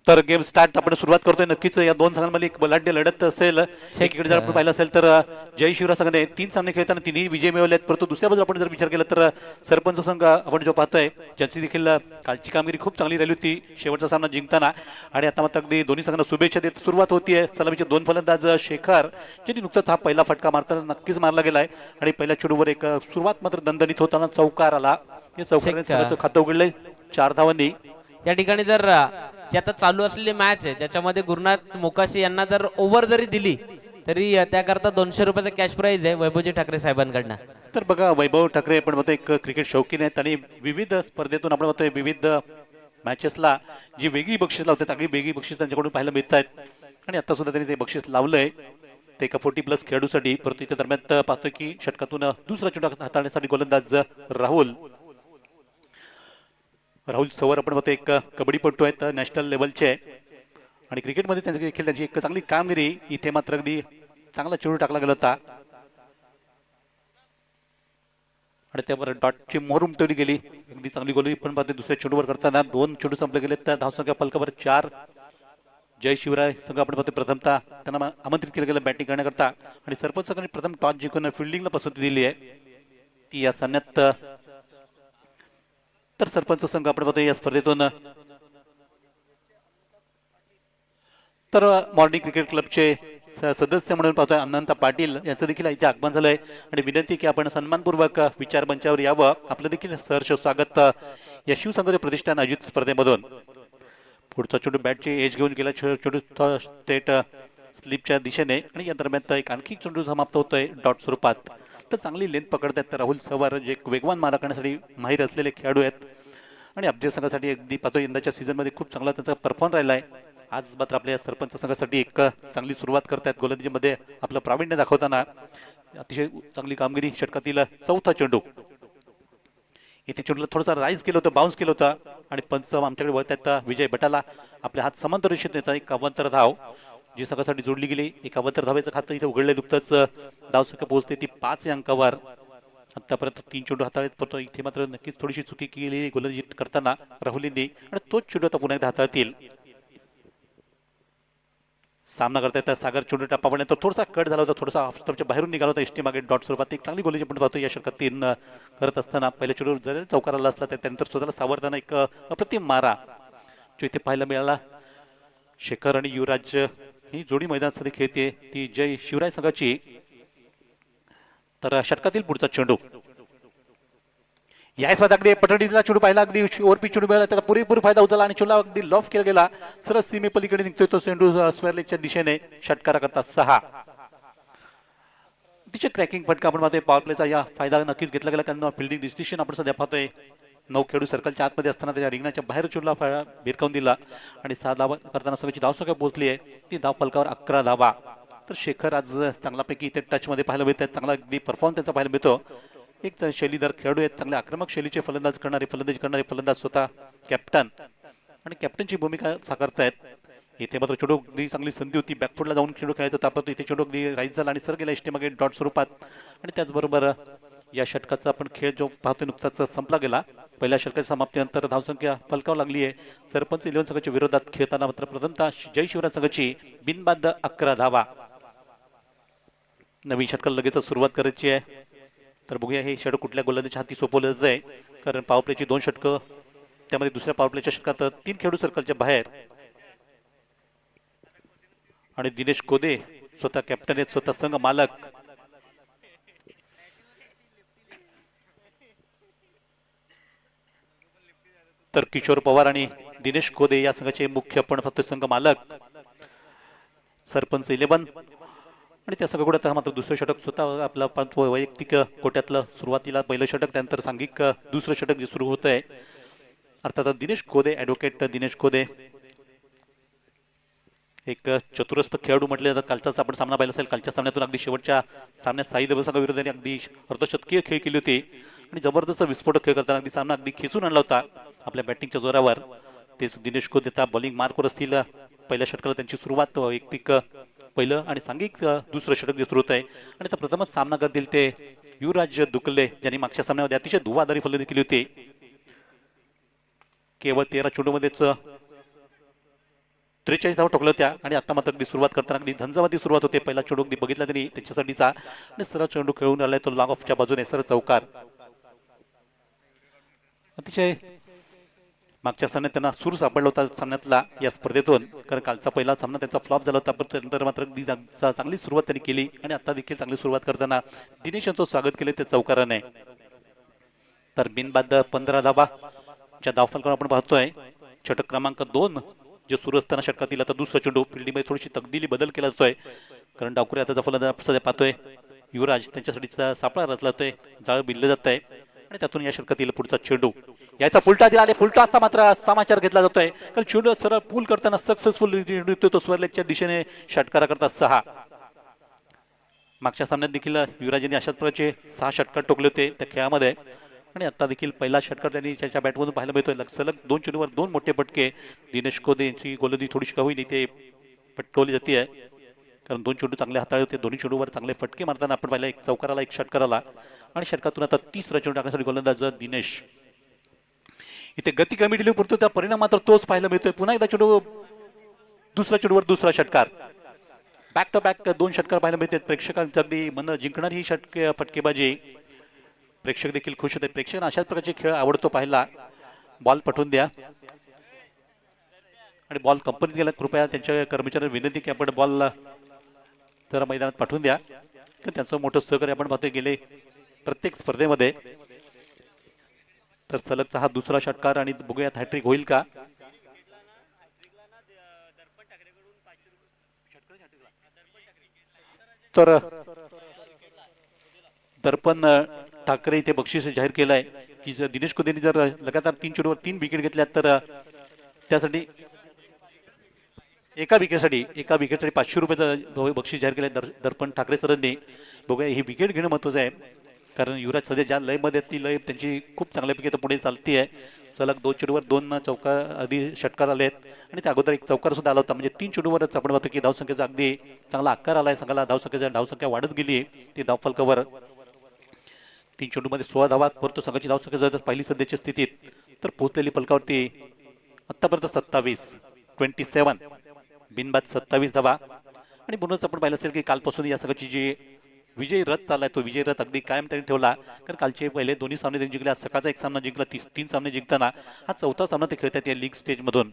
तर game start आपण सुरुवात करतोय. नक्कीच या दोन संघांमध्ये एक बलाढ्य लढत असेल. एकीकडे जर आपण पाहिलं असेल तर जय शिवराज संघाने 3 सामने खेळताना तिन्ही विजय मिळवले आहेत. परंतु दुसऱ्या बाजूला आपण जर विचार केला तर सरपंच संघ आपण जो पाहतोय ज्यांची देखील कालची कामगिरी खूप चांगली राहिली होती शेवटचा सामना जिंकताना. आणि आता मात्र अगदी दोन्ही संघांना शुभेच्छा देत सुरुवात होतीये. सलामीचे दोन फलंदाज शेखर ज्यांनी नुकताच हा पहिला फटका मारताना नक्कीच मारला गेलाय आणि पहिल्या चेंडूवर एक सुरुवात मात्र दणदणीत होताना चौकार आला. या चौकाराने संघाचं खातं उघडलंय 4 धावांनी. या ठिकाणी जर जी आता चालू असलेली मॅच आहे ज्याच्यामध्ये गुरुनाथ मोकाशी यांना जर ओव्हर जरी दिली तरी त्याकरता 200 रुपयाचा कॅश प्राइज आहे वैभवजी ठाकरे साहेबांकडनं. तर बघा वैभव ठाकरे आपण बघतो एक क्रिकेट शौकीन आहेत आणि विविध स्पर्धेतून आपण बघतोय विविध मॅचेसला जी वेगळी बक्षीस लावतात अगदी वेगळी बक्षीस त्यांच्याकडून पाहायला मिळत आहेत. आणि आता सुद्धा त्यांनी ते बक्षीस लावलंय ते एका 40+ खेळाडूसाठी. परंतु इथे दरम्यान पाहतोय की षटकातून दुसरा चेंडू हाताळण्यासाठी गोलंदाज राहुल सवर आपण बघतो एक कबड्डीपटू आहेत नॅशनल लेवलचे आणि क्रिकेटमध्ये त्यांची देखील त्यांची एक चांगली कामगिरी. इथे मात्र अगदी चांगला चेंडू टाकला गेला होता आणि त्यावर डॉटची मोहर उमटवली गेली. अगदी चांगली गोली पण पाहते. दुसऱ्या चेंडूवर करताना 2 चेंडू संपले गेले. त्या धावसंख्या फलकावर 4. जय शिवराय संघ आपण पाहतो प्रथमतः त्यांना आमंत्रित केलं गेलं बॅटिंग करण्याकरता आणि सरपंच संघाने प्रथम टॉस जिंकून फिल्डिंगला पसंती दिली आहे ती या सामन्यात. तर सरपंच संघ आपण पाहतो या स्पर्धेतून तर मॉर्निंग क्रिकेट क्लबचे सदस्य म्हणून पाहतोय अनंत पाटील यांचं देखील इथे आगमन झालंय आणि विनंती की आपण सन्मानपूर्वक विचार मंचावर यावं. आपलं देखील सहर्ष स्वागत या शिवसंघाचे प्रतिष्ठान अजित स्पर्धेमधून. पुढचा चेंडू बॅटची एज घेऊन गेला चेंडू स्टेट स्लिपच्या दिशेने आणि या दरम्यान एक आणखी चेंडू समाप्त होतोय डॉट स्वरूपात. तर चांगली लेंथ पकडतात तर राहुल सवार जे एक वेगवान मारा करण्यासाठी माहीर असलेले खेळाडू आहेत आणि अफजल संघासाठी अगदी पाहतो यंदाच्या सीझनमध्ये खूप चांगला त्याचा परफॉर्म राहिला आहे. आज मात्र आपल्या सरपंच संघासाठी एक चांगली सुरुवात करतायत गोलंदाजीमध्ये आपलं प्रावीण्य दाखवताना. अतिशय चांगली कामगिरी षटकातील चौथा चेंडू इथे चेंडूला थोडासा राईज केलं होतं बाउन्स केलं होतं आणि पंच आमच्याकडे वळतात विजय भटाला आपले हात समांतर रेषेत नेतात. एक अवांतर धाव जी संघासाठी जोडली गेली. एक अवांतर धावेचं खातं इथे उघडलं नुकतंच धावसंख्या पोहोचते ती 5 अंकावर. आतापर्यंत 3 चेंडू हाताळत पडतो. इथे मात्र नक्कीच थोडीशी चुकी केली गोलंदाजी करताना राहुलींनी आणि तोच चेंडू आता पुन्हा एकदा हाताळतील. सामना करता येतात सागर चेंडू टापावण्यानंतर थोडासा कट झाला होता थोडासा ऑफस्टॉपच्या बाहेरून निघाला होता एसटी मागे डॉट स्वरूपात. एक चांगली गोलंदाजी पण पाहतो या षटकात 3 करत असताना. पहिल्या चेंडूवर जर चौकार आला असला तर त्यानंतर स्वतःला सावरताना एक अप्रतिम मारा जो इथे पाहायला मिळाला. शेखर आणि युवराज ही जोडी मैदानासाठी खेळते ती जय शिवराय संघाची. तर षटकातील पुढचा चेंडू याच अगदी पटडीला चेंडू पाहिला अगदी ओरपी चेंडू मिळाला त्याचा पुरेपूर फायदा उचलला आणि चेंडू अगदी लॉफ केला गेला. सरळ सीमे पलीकडे निघतोय तो चेंडू स्क्वेअरलेगच्या दिशेने षटकारा करता 6. तिचे क्रॅकिंग फटका आपण पाहतोय पॉवर प्लेचा या फायदा नक्कीच घेतला गेला कारण फिल्डिंग डिस्टिंक्शन आपण सध्या पाहतोय 9 खेळाडू सर्कलच्या आतमध्ये असताना त्याच्या रिंगणाच्या बाहेर चेंडूला भिरकावून दिला आणि 6 धावा करताना संघाची धावसंख्या पोहोचली आहे ती धाव फलकावर 11 धावा. तर शेखर आज चांगल्यापैकी इथे टच मध्ये पाहायला मिळत चांगला अगदी परफॉर्म त्यांचा पाहायला मिळतो. एक शैलीदार खेळाडू आहेत चांगले आक्रमक शैलीचे फलंदाज करणारे फलंदाज स्वतः कॅप्टन आणि कॅप्टनची भूमिका साकारतायत. इथे मात्र चेंडू अगदी चांगली संधी होती बॅकफुटला जाऊन चेंडू खेळायचा तापतो. इथे चेंडू अगदी राईज झाला आणि सर गेला एसटी मागे डॉट स्वरूपात. आणि त्याचबरोबर या षटकाचा आपण खेळ जो पाहतोय नुकताच संपला गेला. पहिल्या षटकाच्या समाप्तीनंतर धावसंख्या फलकावर लागली आहे. सरपंच 11 संघाच्या विरोधात खेळताना मात्र प्रथमतः जय शिवराज संघाची बिनबाद 11 धावा. नवीन षटकाला लगेच सुरुवात करायची आहे. तर बघूया हे षटक कुठल्या गोलंदाजीच्या हाती सोपवलं जात आहे कारण पॉवर प्लेची 2 षटकं त्यामध्ये दुसऱ्या पॉवर प्लेच्या षटकात 3 खेळाडू सर्कलच्या बाहेर आणि दिनेश कोदे स्वतः कॅप्टन आहेत स्वतः संघ मालक. तर किशोर पवार आणि दिनेश कोदे या संघाचे मुख्य पण फक्त संघ मालक सरपंच 11 आणि त्या सगळं मात्र दुसरं षटक स्वतः आपला वैयक्तिक कोट्यातलं सुरुवातीला पहिलं षटक त्यानंतर सांघिक दुसरं षटक जे सुरू होत आहे. अर्थात दिनेश कोदे ॲडव्होकेट दिनेश कोदे एक चतुरस्थ खेळाडू म्हटले जातात. कालचाच आपण सामना पाहिला असेल. कालच्या सामन्यातून अगदी शेवटच्या सामन्यात साई देवसागा विरोधाने अगदी अर्धशतकीय खेळ केली होती आणि जबरदस्त विस्फोटक खेळ करताना अगदी सामना अगदी खेचून आणला होता आपल्या बॅटिंगच्या जोरावर. तेच दिनेश कोदे आता बॉलिंग मार्कवर असतील. पहिल्या षटकाला त्यांची सुरुवात वैयक्तिक पहिलं आणि सांघिक दुसरं षटक जे सुरू होत आहे आणि आता प्रथमच सामना करतील ते युवराज दुकले ज्यांनी मागच्या सामन्यामध्ये अतिशय धुवाधारी फलंदाजी केली होती. केवळ 13 चेंडूमध्येच 43 धावा ठोकल्या होत्या आणि आता मात्र अगदी सुरुवात करताना अगदी झंझावाती सुरुवात होते. पहिला चेंडू अगदी बघितला त्यांनी त्याच्यासाठीचा आणि सरळ चेंडू खेळून आलाय तो लॉंग ऑफच्या बाजूने सरळ चौकार. अतिशय मागच्या सामन्यात त्यांना सूर सापडला होता सामन्यातला या स्पर्धेतून, कारण कालचा पहिला सामना त्यांचा फ्लॉप झाला होता, पण त्यानंतर मात्र अगदी चांगली सुरुवात त्यांनी केली आणि आता देखील चांगली सुरुवात करताना दिनेश यांचं स्वागत केले ते चौकाराने. तर बिनबाद 15 धावा च्या धावफलकावर आपण पाहतोय. षटक क्रमांक 2 जे सुरू असताना षटकातील आता दुसरा चेंडू फिल्डिंगमध्ये थोडीशी तब्दिली बदल केला जातोय, कारण डावकुरे आता जफला पाहतोय युवराज त्यांच्यासाठीचा सापळा रचला जातोय, जाळ बिल्लं जात आहे आणि त्यातून या षटकातील पुढचा चेंडू याचा फुलटा दिला आणि फुलटाचा मात्र समाचार घेतला जातोय, कारण चेंडू सरळ पूल करताना सक्सेसफुल तो स्वर्लेगच्या दिशेने षटकारा करता 6. मागच्या सामन्यात देखील युवराजांनी अशाच प्रकारचे 6 षटकार टोकले होते त्या खेळामध्ये आणि आता देखील पहिला षटकार त्यांनी त्याच्या बॅटमधून पाहायला मिळतोय. सलग 2 चेंडूवर 2 मोठे फटके. दिनेश कोदे यांची गोलंदाजी थोडीशी कमी होईल ते पटकवली जाते आहे, कारण 2 चेंडू चांगले हाताळले होते. दोन्ही चेंडूवर चांगले फटके मारताना आपण पाहिलं एक चौकाराला एक षटकाराला आणि षटकातून आता 3रा चेंडू टाकण्यासाठी गोलंदाज दिनेश. इथे गती कमी दिली पुरतो त्या परिणाम मात्र तोच पाहायला मिळतोय. पुन्हा एकदा चेंडू दुसऱ्या चेंडूवर दुसरा षटकार. बॅक टू बॅक 2 षटकार पाहायला मिळतात. प्रेक्षकांची अगदी मन जिंकणारी ही फटकेबाजी. प्रेक्षक देखील खुश होते. प्रेक्षकांना अशाच प्रकारचे खेळ आवडतो पाहायला. बॉल पटवून द्या आणि बॉल कंपनीत गेला कृपया त्यांच्या कर्मचाऱ्यांना विनंती की आपण बॉल जरा मैदानात पाठवून द्या, तर त्यांचं मोठं सहकार्य आपण पाहतोय गेले प्रत्येक स्पर्धेमध्ये. तर सलगचा हा दुसरा षटकार आणि बघूयात हॅट्रिक होईल का. तर दर्पण ठाकरे इथे बक्षीस जाहीर केलंय की जर दिनेश कोदेनी जर लगातार 3 चेंडूवर 3 विकेट घेतल्या तर त्यासाठी एका विकेटसाठी 500 रुपयाचं बक्षीस जाहीर केलंय दर्पण ठाकरे सरांनी. बघूया ही विकेट घेणं महत्वाचं आहे, कारण युवराज सध्या ज्या लयमध्ये ती लय त्यांची खूप चांगल्यापैकी आता पुढे चालती आहे. सलग 2 चेंडूवर 2 चौकार आधी षटकार आले आहेत आणि त्या अगोदर एक चौकार सुद्धा आला होता. म्हणजे 3 चेंडूवरच आपण पाहतो की धावसंख्येचा अगदी चांगला आकार आलाय. संघाला धावसंख्या वाढत गेली ती धावफलकावर. 3 चेंडूमध्ये 16 धावा, परंतु संघाची धावसंख्या जर पाहिली सध्याच्या स्थितीत तर पोहोचलेली फलकावरती आतापर्यंत 27 बिनबाद 27 धावा. आणि म्हणूनच आपण पाहिलं असेल की कालपासून या संघाची जी विजय रथ चाललाय तो विजय रथ अगदी कायम त्यांनी ठेवला, कारण कालचे पहिले दोन्ही सामने त्यांनी जिंकले. सकाळचा एक सामना जिंकला, 3 सामने जिंकताना हा 4था सामना ते खेळतात या लीग स्टेज मधून.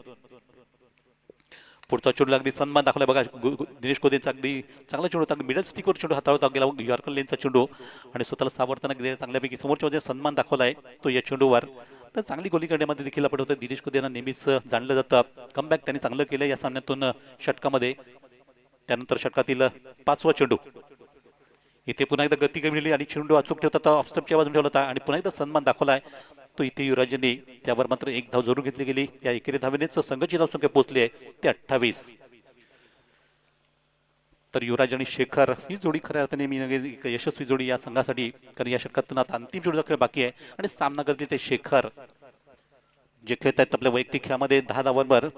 पुढचा चेंडू अगदी सन्मान दाखवलाय बघा दिनेश कोदेचा. अगदी चांगला चेंडू होता, मिडल स्टिकवर चेंडू हाताळता गेला यॉर्कर लेनचा चेंडू आणि स्वतःला सावरताना चांगल्यापैकी समोरच्या बाजूने सन्मान दाखवलाय तो या चेंडूवर. तर चांगली गोली करण्यामध्ये देखील आपण होतं दिनेश कोदे यांना नेहमीच जाणलं जातं. कमबॅक त्यांनी चांगलं केलं या सामन्यातून षटकामध्ये. त्यानंतर षटकातील 5वा चेंडू इथे पुन्हा एकदा गती कमी दिली आणि चेंडू अचूक ठेवतात ऑफस्टंपच्या बाजूने ठेवला होता आणि पुन्हा एकदा सन्मान दाखवलाय तो इथे युवराजांनी. त्यावर मात्र एक धाव जरूर घेतली गेली. या एकेरी धावेनेच संघाची धावसंख्या पोहोचली आहे ते 28. तर युवराज आणि शेखर ही जोडी खऱ्या अर्थाने मी यशस्वी जोडी या संघासाठी, कारण या षटकातून आता अंतिम जोडीचा खेळ बाकी आहे आणि सामना करते ते शेखर जे खेळत आहेत आपल्या वैयक्तिक खेळामध्ये 10 धावांवर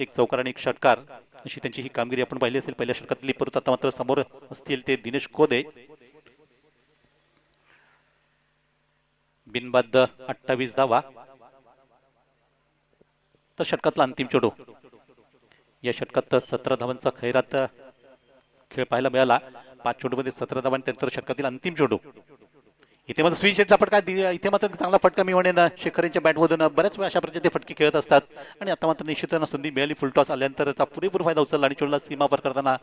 एक चौकार आणि एक षटकार अशी त्यांची ही कामगिरी आपण पाहिली असेल पहिल्या षटकातली. परंतु आता मात्र समोर असतील ते दिनेश कोदे. बिनबाद 28 धावा. तर षटकातला अंतिम चेंडू. या षटकात 17 धावांचा खैरात खेळ पाहायला मिळाला. 5 चेंडूमध्ये 17 धावा आणि त्यानंतर षटकातील अंतिम चेंडू. इथे मात्र स्विच शेटचा फटका, इथे मात्र चांगला फटका मी म्हणेन शेखर यांच्या बॅटमधून. बऱ्याच वेळा अशा प्रकारचे ते फटके खेळत असतात आणि आता मात्र निश्चितच संधी मिळाली. फुलटॉस आल्यानंतर त्याचा पुरेपूर फायदा उचलला आणि चेंडूला सीमा पार करताना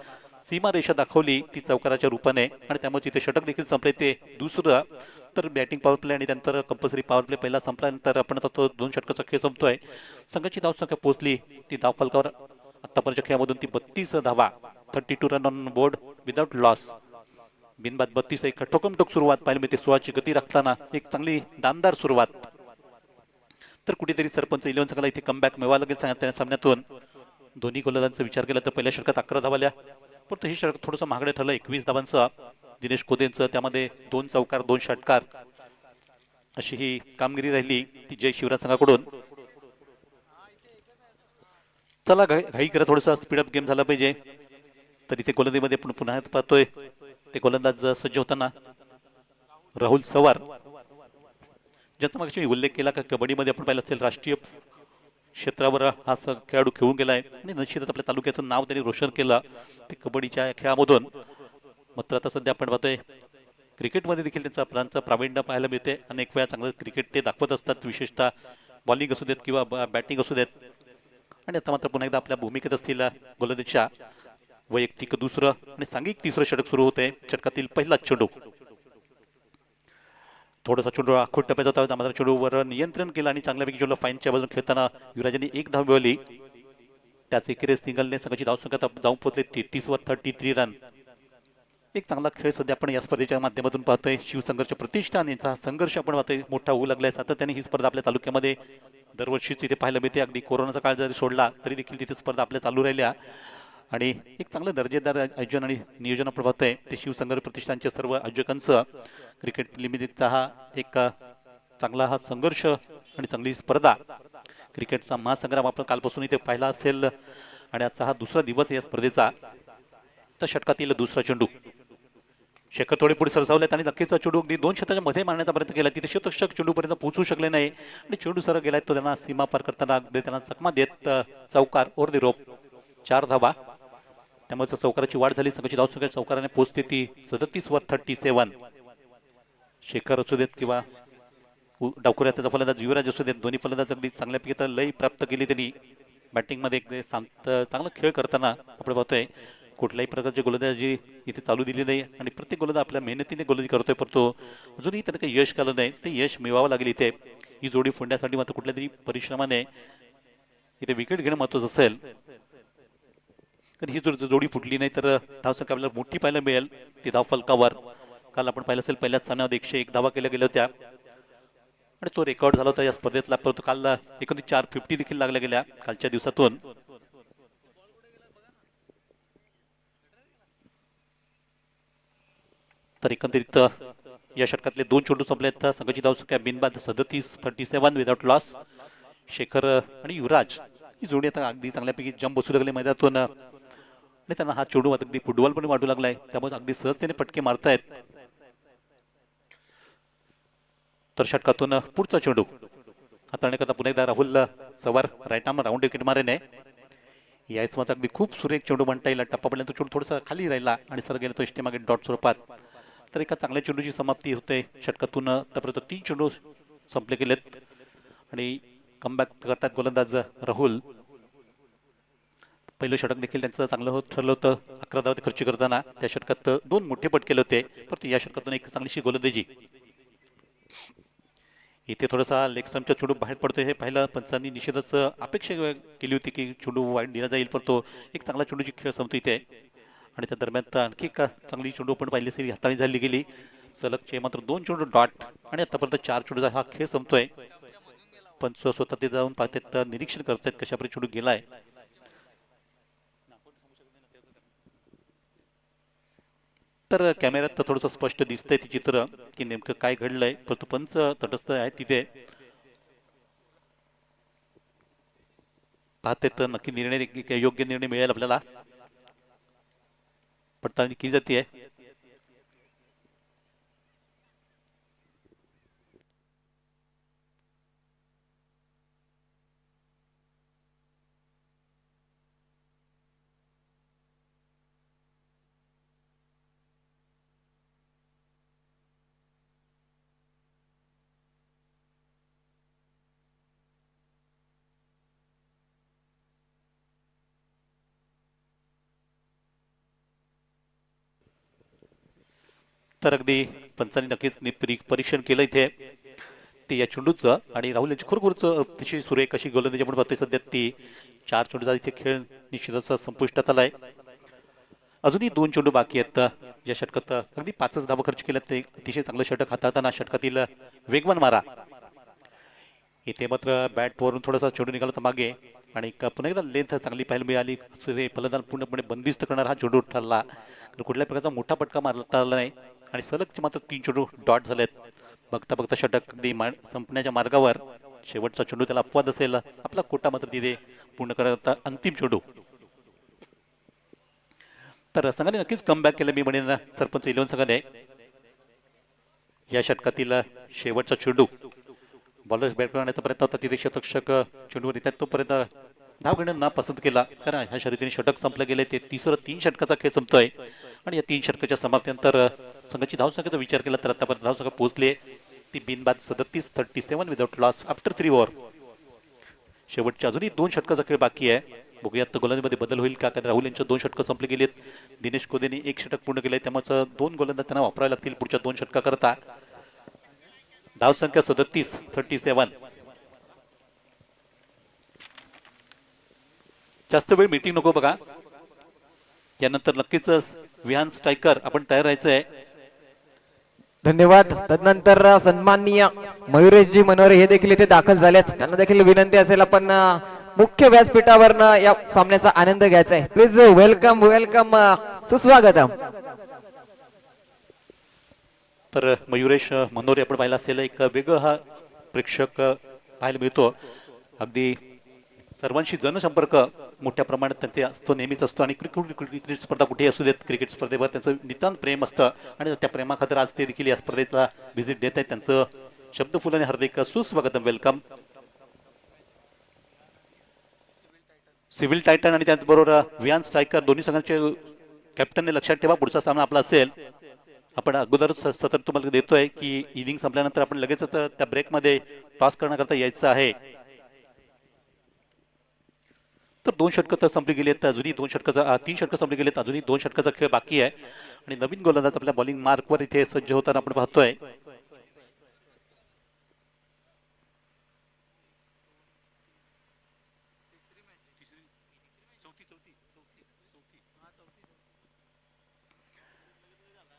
सीमा रेषा दाखवली ती चौकाराच्या रूपाने आणि त्यामुळे तिथे षटक देखील संपले ते दुसरं. तर बॅटिंग पॉवर प्ले आणि त्यानंतर कंपल्सरी पॉवर प्ले पहिला संपल्यानंतर आपण आता तो 2 षटकाचा खेळ संपतोय. संघाची धावसंख्या पोहोचली ती धावफलकावर आतापर्यंतच्या खेळामधून ती 32 धावा. 32 run on board without loss. बिनबाद 32. एक ठोकमटोक सुरुवात पाहिली मिळते. 16ची गती राखताना एक चांगली दामदार सुरुवात. तर कुठेतरी सरपंच 11 संघाला इथे कमबॅक मिळावा लागेल त्या सामन्यातून. दोन्ही गोलंदाजांचा विचार केला तर पहिल्या षटकात 11 धावा आल्या, परंतु हे षटक थोडंसं महागडे ठरलं 21 धावांचं दिनेश कोदेंचं. त्यामध्ये 2 चौकार 2 षटकार अशी ही कामगिरी राहिली ती जय शिवराज संघाकडून. चला घाई करा, थोडंसं स्पीडअप गेम झाला पाहिजे. तर इथे गोलंदाजीमध्ये आपण पुन्हा पाहतोय ते गोलंदाज सज्ज होताना राहुल सवार, ज्याचा मागची उल्लेख केला का कबड्डीमध्ये आपण पाहिलं असेल राष्ट्रीय क्षेत्रावर हा खेळाडू खेळून गेलाय आणि निश्चितच आपल्या तालुक्याचं नाव त्यांनी रोशन केलं ते कबड्डीच्या खेळामधून. मात्र आता सध्या आपण पाहतोय क्रिकेटमध्ये देखील त्यांचा प्रांचं प्रावीण्य पाहायला मिळते. अनेक वेळा चांगलं क्रिकेट ते दाखवत असतात, विशेषतः बॉलिंग असू देत किंवा बॅटिंग असू देत. आणि आता मात्र पुन्हा एकदा आपल्या भूमिकेत असलेल्या गोलंदाजच्या वैयक्तिक दुसरं आणि सांघिक तिसरं षटक सुरू होते. षटकातील पहिला चेंडू थोडासा चेंडू आखूड टप्प्यात होता, मात्र चेंडूवर नियंत्रण केलं आणि चांगल्यापैकी चेंडू फाईनच्या बाजूने खेळताना युवराजांनी एक धाव मिळवली. त्याच एकेरीस सिंगलने संघाची धावसंख्या जाऊन पोहोचले 33 वर 33 रन. एक चांगला खेळ सध्या आपण या स्पर्धेच्या माध्यमातून पाहतोय. शिवसंघर्ष प्रतिष्ठान यांचा संघर्ष आपण पाहतोय मोठा होऊ लागलाय. सातत्याने ही स्पर्धा आपल्या तालुक्यामध्ये दरवर्षीच इथे पाहायला मिळते. अगदी कोरोनाचा काळ जरी सोडला तरी देखील तिथे स्पर्धा आपल्या चालू राहिल्या आणि एक चांगलं दर्जेदार आयोजन आणि नियोजन आपण पाहतोय. ते शिवसंघर्ष प्रतिष्ठानचे सर्व आयोजकांचं क्रिकेट लिमिटेडचा हा एक चांगला हा संघर्ष आणि चांगली स्पर्धा क्रिकेटचा महासंग्राम आपण कालपासून इथे पाहिला असेल आणि आजचा हा दुसरा दिवस या स्पर्धेचा. तर षटकातील दुसरा चेंडू शेखर थोडे पुढे सरसावलेत आणि नक्कीच चेंडू अगदी 2 षटकाच्या मध्ये मारण्याचा प्रयत्न केला. तिथे शतक चेंडूपर्यंत पोहोचू शकले नाही आणि चेंडू सरळ गेलाय तो त्यांना सीमा पार करताना अगदी त्यांना चकमा देत चौकार ओर दी रोप 4 धावा. त्यामुळे चौकाराची वाढ झाली. संघाची धावसंख्या चौकाराने पोहोचते ती 37 वर 37. शेखर असू देत किंवा डावखुऱ्याचा फलंदाज युवराज असू देत, दोन्ही फलंदाज अगदी चांगल्यापैकी लय प्राप्त केली त्यांनी बॅटिंगमध्ये. चांगला खेळ करताना आपण पाहतोय कुठल्याही प्रकारची गोलंदाजी इथे चालू दिली नाही आणि प्रत्येक गोलंदाज आपल्या मेहनतीने गोलंदाजी करतोय, परंतु अजूनही त्यांना काही यश आलं नाही. ते यश मिळवावं लागेल इथे. ही जोडी फोडण्यासाठी मात्र कुठल्या तरी परिश्रमाने इथे विकेट घेणं महत्वाचं असेल. तर ही जोडी फुटली नाही तर धावसंख्या आपल्याला मोठी पाहायला मिळेल ती धाव फलकावर. काल आपण पाहिलं असेल पहिल्याच सामन्यात 101 धावा केल्या गेल्या होत्या आणि तो रेकॉर्ड झाला होता या स्पर्धेतला. परंतु काल एकंदरीत 450 देखील लागल्या गेल्या कालच्या दिवसातून. तर एकंदरीत या षटकातले 2 चेंडू संपलेत. संघाची धावसंख्या बिनबाद 37 विदाउट लॉस. शेखर आणि युवराज ही जोडी आता अगदी चांगल्यापैकी जंप बसू लागले मैदानातून आणि त्यांना हा चेंडू अगदी फुटबॉल पण वाटू लागलाय, त्यामुळे अगदी सहजतेने पटके मारतायत. तर षटकातून पुढचा चेंडू हाताळण्याकरता पुन्हा एकदा राहुल सवार राईट आर्म राऊंड विकेट मारेने यायच मात्र अगदी खूप सुरेख चेंडू म्हणता येईल. टप्पा पडल्यानंतर चेंडू थोडासा खाली राहिला आणि सर गेला तो इष्टेमागे डॉट स्वरूपात. तर एका चांगल्या चेंडूची समाप्ती होते षटकातून. आतापर्यंत 3 चेंडू संपले गेलेत आणि कमबॅक करतात गोलंदाज राहुल. पहिलं षटक देखील त्यांचं चांगलं होत ठरलं होतं 11 धावा खर्च करताना. त्या षटकात 2 मोठे पट केले होते, परंतु या षटकातून एक चांगलीशी गोलंदाजी. इथे थोडासा लेग स्टंपचा चेंडू बाहेर पडतोय हे पाहिलं पंचांनी निश्चितच अपेक्षा केली होती की चेंडू वाईट दिला जाईल, परंतु एक चांगला चेंडूची खेळ संपतो इथे. आणि त्या दरम्यान आणखी एक चांगली चेंडू आपण पाहिली असेल हाताळणी झाली गेली सलगचे मात्र 2 चेंडू डॉट आणि आतापर्यंत 4 चेंडूचा हा खेळ संपतोय. पण स्वतः ते जाऊन पाहतात, निरीक्षण करतात कशापर्यंत चेंडू गेलाय. तर कॅमेऱ्यात तर थोडंसं स्पष्ट दिसतंय ते चित्र की नेमकं काय घडलंय, परंतु पंच तटस्थ आहे तिथे पाहते तर नक्की निर्णय योग्य निर्णय मिळेल आपल्याला. पडताळणी केली जाते. तर अगदी पंचांनी नक्कीच परीक्षण केलं इथे ते या चेंडूचं आणि राहुल यांची खरोखरच अतिशय सुरेख अशी गोलंदाजी आपण पाहतोय सध्या. ती 4 चेंडूचा इथे खेळ निश्चितच संपुष्टात आलाय. अजूनही 2 चेंडू बाकी आहेत या षटकात. अगदी 5च धावा खर्च केल्यात. ते अतिशय चांगलं षटक हाताळताना षटकातील वेगवान मारा. इथे मात्र बॅटवरून थोडासा चेंडू निघाला होता मागे आणि पुन्हा एकदा लेंथ चांगली पाहायला मिळाली. फलंदाज पूर्णपणे बंदिस्त करणार हा चेंडू ठरला. तर कुठल्या प्रकारचा मोठा पटका मारता आला नाही आणि सलगचे मात्र 3 चेंडू डॉट झालेत. बघता बघता षटक अगदी संपण्याच्या मार्गावर. शेवटचा चेंडू त्याला अपवाद असेल, आपला कोटा मात्र तिथे पूर्ण करता अंतिम चेंडू. तर संघाने नक्कीच कमबॅक केलं मी म्हणेन सरपंच 11 संघाने. या षटकातील शेवटचा चेंडू बॉलर्स बॅट करण्याचा प्रयत्न होता, तिथे शतक चेंडूवर येतात तोपर्यंत धाव घेणं पसंत केला, कारण ह्या शर्यतीने षटक संपले गेले. ते तिसरं 3 षटकाचा खेळ संपतोय आणि या 3 षटकाच्या समाप्तीनंतर संघाची धावसंख्येचा विचार केला तर आतापर्यंत धावसंख्या पोहोचले ती बिनबाद 37 विदाउट लॉस आफ्टर 3 ओव्हर. शेवटचे अजूनही 2 षटकाचा खेळ बाकी आहे. बघूयात गोलंदाजीमध्ये बदल होईल का, कारण राहुल यांच्या 2 षटकं संपले गेलेत. दिनेश कोदेने 1 षटक पूर्ण केले, त्यामुळे 2 गोलंदाज त्यांना वापरावे लागतील पुढच्या 2 षटकाकरता. धावसंख्या 37. जास्त वेळ मीटिंग नको बघा, यानंतर नक्कीच विहान स्ट्रायकर आपण तयार राहायचंय. धन्यवाद. तदनंतर सन्माननीय मयुरेशजी मनोरे हे देखील इथे दाखल झालेत. त्यांना देखील विनंती असेल आपण मुख्य व्यासपीठावरनं या सामन्याचा आनंद घ्यायचा आहे. प्लीज वेलकम वेलकम, सुस्वागतम. तर मयुरेश मनोरे आपण पाहिला असेल, एक वेगळं हा प्रेक्षक पाहायला मिळतो. अगदी सर्वांशी जनसंपर्क मोठ्या प्रमाणात त्यांचे असतो, नेहमीच असतो. आणि क्रिकेट स्पर्धा कुठेही असू देत, क्रिकेट स्पर्धेवर त्यांचं नितांत प्रेम असतं आणि त्या प्रेमाखातर आज ते देखील या स्पर्धेला व्हिजिट देत आहेत. त्यांचं शब्दफुलाने हार्दिक सुस्वागतम, वेलकम. सिव्हिल टायटन आणि त्याचबरोबर विहान स्ट्रायकर दोन्ही संघांचे कॅप्टनने लक्षात ठेवा, पुढचा सामना आपला असेल. आपण अगोदर सतत तुम्हाला देतोय की इनिंग संपल्यानंतर आपण लगेचच त्या ब्रेकमध्ये टॉस करण्याकरता यायचं आहे. तर 2 षटकं तर संपली गेली आहेत, अजूनही 3 षटकं संपली गेली आहेत, अजूनही 2 षटकाचा खेळ बाकी आहे. आणि नवीन गोलंदाज आपल्या बॉलिंग मार्कवर इथे सज्ज होताना आपण पाहतोय.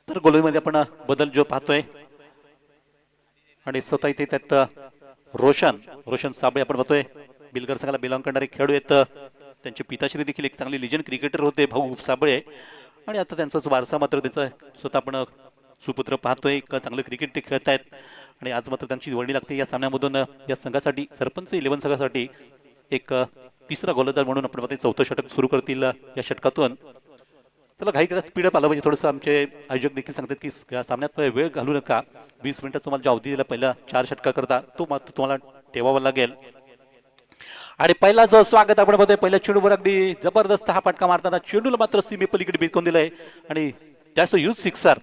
तर गोलंदाजीमध्ये आपण बदल जो पाहतोय आणि स्वतः इथे त्यात रोशन साबळे आपण पाहतोय. बिलगर संघाला बिलॉंग करणारे खेळाडू आहेत. त्यांचे पिताश्री देखील एक चांगले लिजंड क्रिकेटर होते, भाऊ साबळे. आणि आता त्यांचाच वारसा मात्र त्यांचा स्वतः आपण सुपुत्र पाहतोय, एक चांगलं क्रिकेट ते खेळत आहेत. आणि आज मात्र त्यांची वर्णी लागते या सामन्यामधून. या संघासाठी सरपंच 11 संघासाठी एक तिसरा गोलंदाज म्हणून आपण पाहतोय. 4थं षटक सुरू करतील या षटकातून. त्याला घाई करा, स्पीडअप आलं पाहिजे थोडंसं. आमचे आयोजक देखील सांगतात की या सामन्यात वेळ घालू नका. 20 मिनिटं तुम्हाला जो अवधी दिला पहिला 4 षटका करता तो मात्र तुम्हाला ठेवावा लागेल. आणि पहिला जो स्वागत आपण बघतोय, पहिल्या चेंडूवर अगदी जबरदस्त हा फटका मारताना चेंडूला मात्र सीमे पलीकडे बिरकून दिलाय आणि त्याचं यूज सिक्सर.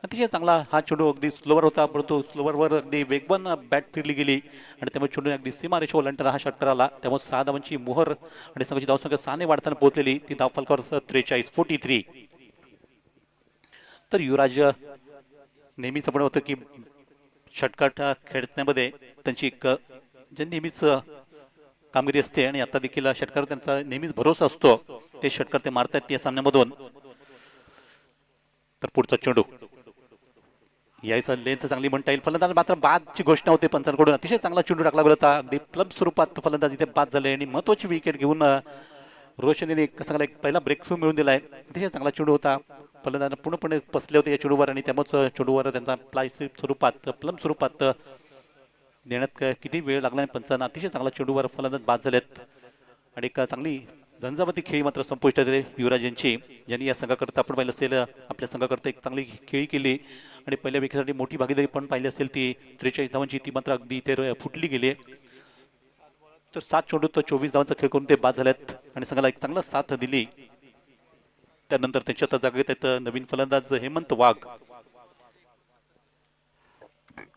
अतिशय चांगला हा चेंडू, अगदी स्लोवर होता परंतु स्लोवरवर अगदी वेगवान बॅट फिरली गेली आणि त्यामुळे चेंडू अगदी सीमारेषा ओलांडताना हा षटकार आला. त्यामुळे 6 धावांची मोहर आणि संघाची धावसंख्या 6 ने वाढताना पोहोचलेली, ती धाव फलकावर 43. तर युवराज नेहमीच आपण होतं की षटकार खेळण्यामध्ये त्यांची एक जे नेहमीच कामगिरी असते आणि आता देखील षटकार त्यांचा नेहमीच भरोसा असतो. ते षटकार ते मारतात या सामन्यामधून. तर पुढचा चेंडू यायचा लेंथ चांगली म्हणता येईल. फलंदाज मात्र बादची घोषणा होते पंचांकडून. अतिशय चांगला चेंडू टाकला गेला होता, अगदी प्लब स्वरूपात फलंदाज इथे बाद झाले आणि महत्वाची विकेट घेऊन रोशनीने चांगला एक पहिला ब्रेक थ्रू मिळवून दिलाय. अतिशय चांगला चेंडू होता, फलंदाज पूर्णपणे बसले होते या चेंडूवर आणि त्यामुळे चेंडूवर त्यांचा प्लम स्वरूपात देण्यात किती वेळ लागला आणि पंचांना अतिशय चांगला चेंडूवर फलंदाज बाद झालेत. आणि एक चांगली झंझावती खेळी मात्र संपुष्टात आली युवराज यांची, ज्यांनी या संघाकरता आपण पाहिलं असेल आपल्या संघाकरता एक चांगली खेळी केली आणि पहिल्या विकेटसाठी मोठी भागीदारी पण पाहिली असेल. ती 43 धावांची, ती मात्र अगदी इथे फुटली गेली. तर 7 चेंडूत 24 धावांचा खेळ करून ते बाद झालेत आणि संघाला एक चांगला साथ दिली. त्यानंतर त्यांच्या जागेत आहेत नवीन फलंदाज हेमंत वाघ.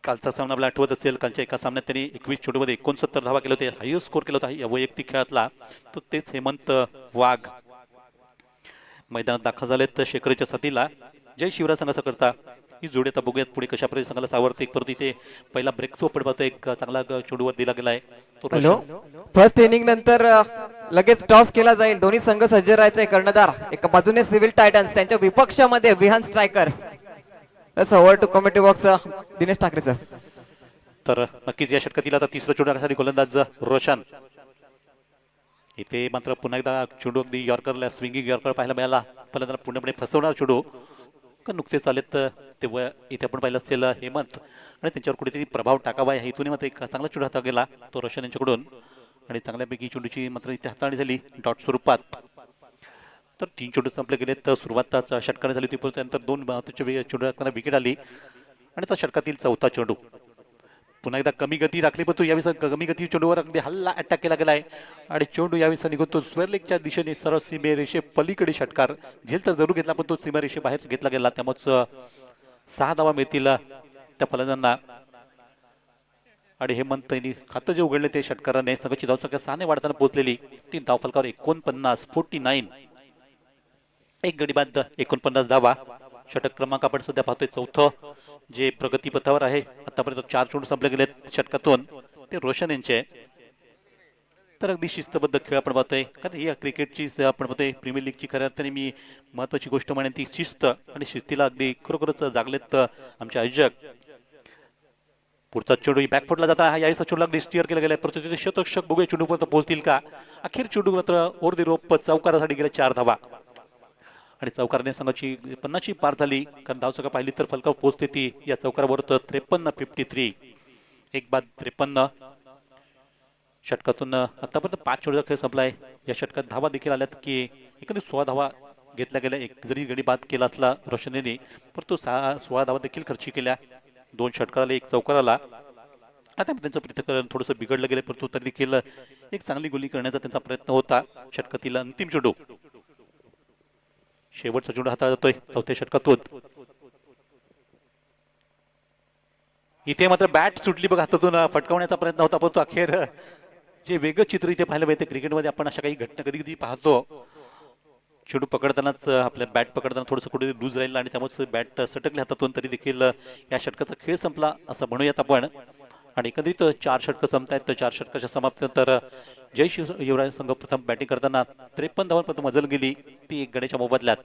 कालचा सामना आपल्याला आठवत असेल, कालच्या एका सामन्यात त्यांनी 21 चेंडूमध्ये 69 धावा केले होते, हायस्ट स्कोर केला होता या वैयक्तिक खेळातला. तो तेच हेमंत वाघ मैदानात दाखल झालेत शेखरेच्या साथीला. जय शिवराज संघाचा करता ही जोडी आता बघूयात पुढे कशा प्रकारे संघाला सावरते. परत इथे पहिला ब्रेक थ्रू आपण पाहतो, एक चांगला चेंडूवर दिला गेलाय. हॅलो, फर्स्ट इनिंग नंतर लगेच टॉस केला जाईल. दोन्ही संघ सज्ज राहायचे. कर्णधार एका बाजूने सिव्हिल टायटन्स, त्यांच्या विपक्षामध्ये Vihaan strikers. Over to committee box Dinesh Thackeray sir. तर नक्कीच या षटकातील आता तिसरा चेंडू टाकण्यासाठी गोलंदाज रोशन. इथे मात्र पुन्हा एकदा चेंडू अगदी यॉर्करला स्विंगिंग यॉर्कर पाहायला मिळाला. फलंदाज पूर्णपणे फसवणार चेंडू नुकतेच आलेत तेव्हा इथे आपण पाहिलं असेल हेमंत आणि त्यांच्यावर कुठेतरी प्रभाव टाकावा या हेतूने मात्र एक चांगला चेंडू हाता गेला तो रोशन यांच्याकडून आणि चांगल्यापैकी चेंडूची मात्र इथे हाताळणी झाली डॉट स्वरूपात. तर 3 चेंडू संपले गेले. तर सुरुवातच षटकाने झाली होती, त्यानंतर 2 महत्त्वाच्या चेंडू विकेट आली आणि त्या षटकातील 4था चेंडू पुन्हा एकदा कमी गती राखली परंतु यावेळेस कमी गती चेंडूवर अगदी हल्ला अटॅक केला गेलाय आणि चेंडू यावेळेस निघतो स्वेअरलेगच्या दिशेने सरळ सीमेरेषे पलीकडे षटकार झेल तर जरूर घेतला पण तो सीमारेषे बाहेर घेतला गेला त्यामुळे 6 धावा मिळतील त्या फलंदाजांना आणि हेमंत यांनी खातं जे उघडले ते षटकाराने संघाची धावसंख्या 6 ने वाढताना पोहोचलेली 3 धावफलकावर 49 एक गडी बाद 49 धावा षटक क्रमांक आपण सध्या पाहतोय चौथं जे प्रगतीपथावर आहे आतापर्यंत 4 चेंडू संपले गेले षटकातून ते रोशन यांचे तर अगदी शिस्तबद्ध खेळ आपण पाहतोय कारण ही क्रिकेटची आपण पाहतोय प्रीमियर लीगची खऱ्या अर्थाने मी महत्वाची गोष्ट म्हणेन ती शिस्त आणि शिस्तीला अगदी खरोखरच जागलेत आमचे आयोजक पुढचा चेंडू बॅकफुटला जाता यावेळेस चेंडू अगदी स्टिअर केला गेला परंतु तिथे शतक बघूया चेंडूपर्यंत पोहोचतील का अखेर चेंडू मात्र ओर दी रोप चौकारासाठी गेले 4 धावा आणि चौकाराने संघाची 50ची पार झाली कारण धावसंख्या पाहिली तर फलकावर पोहोचते ती या चौकारावर 53 एक बाद 53 षटकातून आतापर्यंत 5 चेंडूचा खेळ संपलाय या षटकात धावा देखील आल्यात की एकंदरीत 16 धावा घेतल्या गेल्या एक जरी गडी बाद केला असला रोशनीने परंतु 16 धावा देखील खर्ची केल्या 2 षटकाराला 1 चौकाराला आता त्यांचं पृथक्करण थोडंसं बिघडलं गेलं परंतु तरी देखील एक चांगली गोली करण्याचा त्यांचा प्रयत्न होता षटकातील अंतिम चेंडू शेवटचा चेंडू हाताळला जातोय चौथ्या षटकातून इथे मात्र बॅट सुटली बघ हातातून फटकावण्याचा प्रयत्न होता परंतु अखेर जे वेगळं चित्र इथे पाहायला मिळते क्रिकेटमध्ये आपण अशा काही घटना कधी कधी पाहतो चेंडू पकडतानाच आपल्या बॅट पकडताना थोडंसं कुठे लूज राहिलं आणि त्यामुळे बॅट सटकले हातातून तरी देखील या षटकाचा खेळ संपला असं म्हणूयात आपण आणि एकंदरीत 4 षटकं संपतायत तर 4 षटकाच्या समाप्तीनंतर जय युवराज संघ प्रथम बॅटिंग करताना 53 धावांपर्यंत मजल गेली ती 1 गड्याच्या मोबदल्यात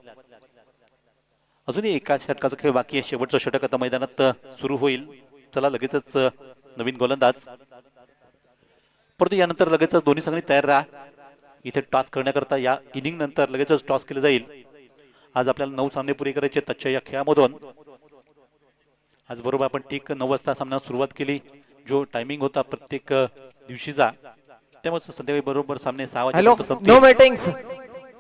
अजूनही एका षटकाचा खेळ बाकी आहे शेवटचं षटक आता मैदानात सुरू होईल चला लगेचच नवीन गोलंदाज परंतु यानंतर लगेचच दोन्ही संघांनी तयार राहा इथे टॉस करण्याकरता या इनिंग नंतर लगेचच टॉस केले जाईल आज आपल्याला 9 सामने पुरे करायचे तच्च्या या खेळामधून आज बरोबर आपण ठीक 9 वाजता सामन्याला सुरुवात केली जो टायमिंग होता प्रत्येक दिवशीचा त्यामुळे संध्याकाळी बरोबर सामने 6 वाजेपर्यंत संपतील नो मीटिंग्स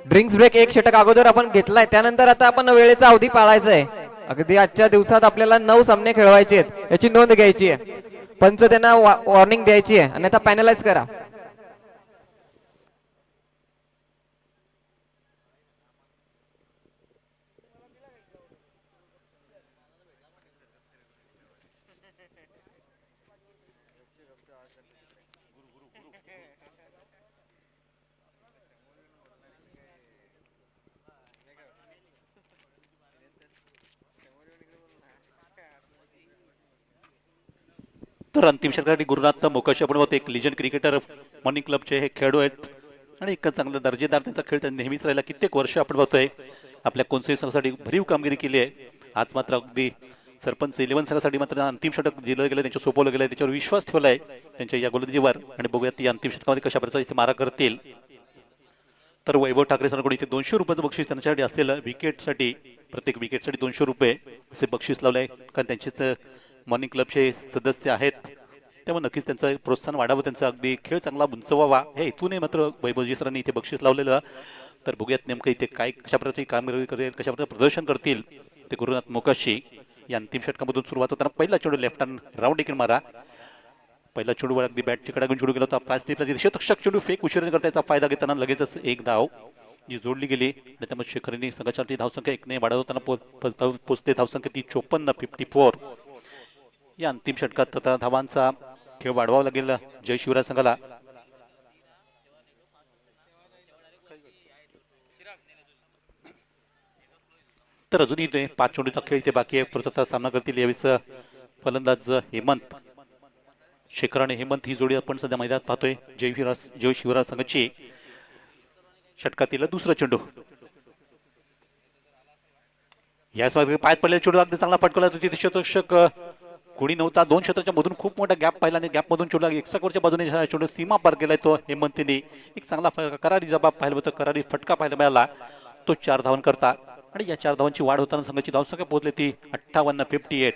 ड्रिंक्स ब्रेक 1 षटक अगोदर आपण घेतलाय त्यानंतर आता आपण वेळेचा अवधी पाळायचा आहे अगदी आजच्या दिवसात आपल्याला 9 सामने खेळवायचे आहेत याची नोंद घ्यायची आहे पंच त्यांना वॉर्निंग द्यायची आहे अन्यथा पॅनलाइज करा तर अंतिम षटकासाठी गुरुनाथ मोकाशी आपण एक लिजंड क्रिकेटर मॉर्निंग क्लबचे हे खेळाडू आहेत आणि एक चांगला दर्जेदार त्यांचा खेळ त्यांनी नेहमीच राहिला कित्येक वर्ष आपण बघतोय आपल्या कोणत्याही संघासाठी भरीव कामगिरी केली आहे आज मात्र अगदी सरपंच 11 संघासाठी मात्र अंतिम षटक दिलं गेलं त्यांच्या सोपवलं गेलं त्याच्यावर विश्वास ठेवलाय त्यांच्या या गोलंदाजीवर आणि बघूयात ती अंतिम षटकामध्ये कशा प्रकारे इथे मारा करतील तर वैभव ठाकरे सरांकडून इथे 200 रुपयाचं बक्षीस त्यांच्यासाठी असेल विकेटसाठी प्रत्येक विकेटसाठी 200 रुपये असे बक्षीस लावलंय कारण त्यांचेच मॉर्निंग क्लबचे सदस्य आहेत त्यामुळे नक्कीच त्यांचं प्रोत्साहन वाढावं त्यांचा अगदी खेळ चांगला उंचवावा हे इथूनही मात्र वैभवजी सरांनी इथे बक्षीस लावलेलं तर बघूयात नेमकं इथे काय कशा प्रकारची कामगिरी करेल कशा प्रकारे प्रदर्शन करतील ते गुरुनाथ मोकाशी या अंतिम षटकामधून सुरुवात होताना पहिला चेंडू लेफ्ट हँड राऊंड इकडे मारा पहिला चेंडूवर अगदी बॅटची कडागून चेंडू गेला होता प्राचदीपला शतक चेंडू फेक उशिरा करता याचा फायदा घेताना लगेचच 1 धाव जी जोडली गेली आणि त्यामुळे शेखरनी संघाची धावसंख्या 1 ने वाढवताना पोहोचते धावसंख्या ती 54 या अंतिम षटकात आता धावांचा खेळ वाढवावा लागेल जय शिवराज संघाला तर अजूनही ते 5 चेंडूचा खेळ इथे बाकी आहे परत सामना करतील यावेळेस फलंदाज हेमंत शेखर आणि हेमंत ही जोडी आपण सध्या मैदानात पाहतोय जय शिवराज संघाची षटकातील दुसरा चेंडू याच पायात पडलेला चेंडू अगदी चांगला फटकवला तिथे शतक कोणी नव्हता 2 क्षेत्राच्या मधून खूप मोठा गॅप पाहिला आणि गॅप मधून चेंडू एक्स्ट्रा कोरच्या बाजूने चेंडू सीमा पार केलाय तो हेमंतने एक चांगला करारी जबाब पाहिला होता करारी फटका पाहायला मिळाला तो 4 धावां करता आणि या 4 धावांची वाढ होताना संघाची धावसंख्या पोहोचली ती 58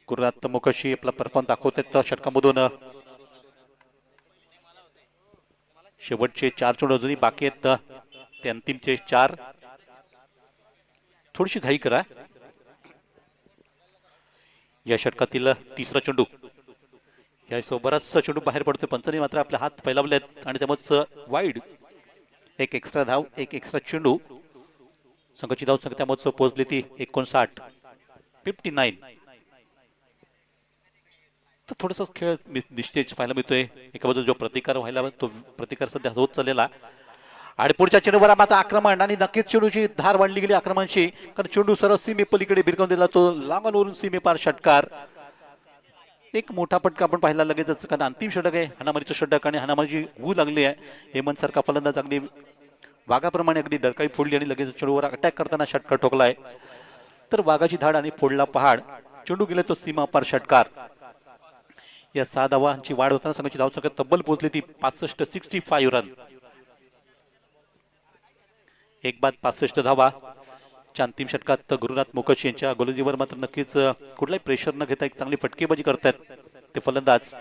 गुरुनाथ मोकाशी आपला परफॉर्म दाखवतात षटकामधून शेवटचे 4 चेंडू अजूनही बाकी आहेत ते अंतिमचे 4 थोडीशी घाई करा या षटकातील तिसरा चेंडू यासोबत बराचसा चेंडू बाहेर पडतोय. पंचांनी मात्र आपले हात फैलावलेत आणि त्यामुळे वाईड एक एक्स्ट्रा धाव, एक एक्स्ट्रा चेंडू. संघाची धाव संख्या त्यामुळे पोहोचली ती 59. तर थोडासा खेळ निश्चित पाहायला मिळतोय. एका बाजूला जो प्रतिकार व्हायला तो प्रतिकार सध्या होत चाललेला आणि पुढच्या चेंडूवर मात्र आक्रमण आणि नक्कीच चेंडूची धार वाढली गेली आक्रमणाची, कारण चेंडू सरळ सीमे पलीकडे भिरकावून दिला. तो लांबून सीमेपार षटकार, एक मोठा पटका आपण पाहिला लगेचच, कारण अंतिम षटक आहे. हाणामारीचं षटक आणि हाणामारीची गू लागली आहे. हेमंत सारखा फलंदाज अगदी वाघाप्रमाणे अगदी डरकाळी फोडली आणि लगेच चेंडूवर अटॅक करताना षटकार ठोकलाय. तर वाघाची धाड आणि फोडला पहाड, चेंडू गेले तो सीमापार षटकार. या 6 धावांची वाढ होताना संघाची धावसंख्या तब्बल पोहोचली ती 65 रन. एक बाद 65 धावा. अंतिम षटकात गुरुनाथ मुखर्जी यांच्या गोलंदाजीवर मात्र नक्कीच कुठलाही प्रेशर न घेता एक चांगली फटकेबाजी करतात ते फलंदाज.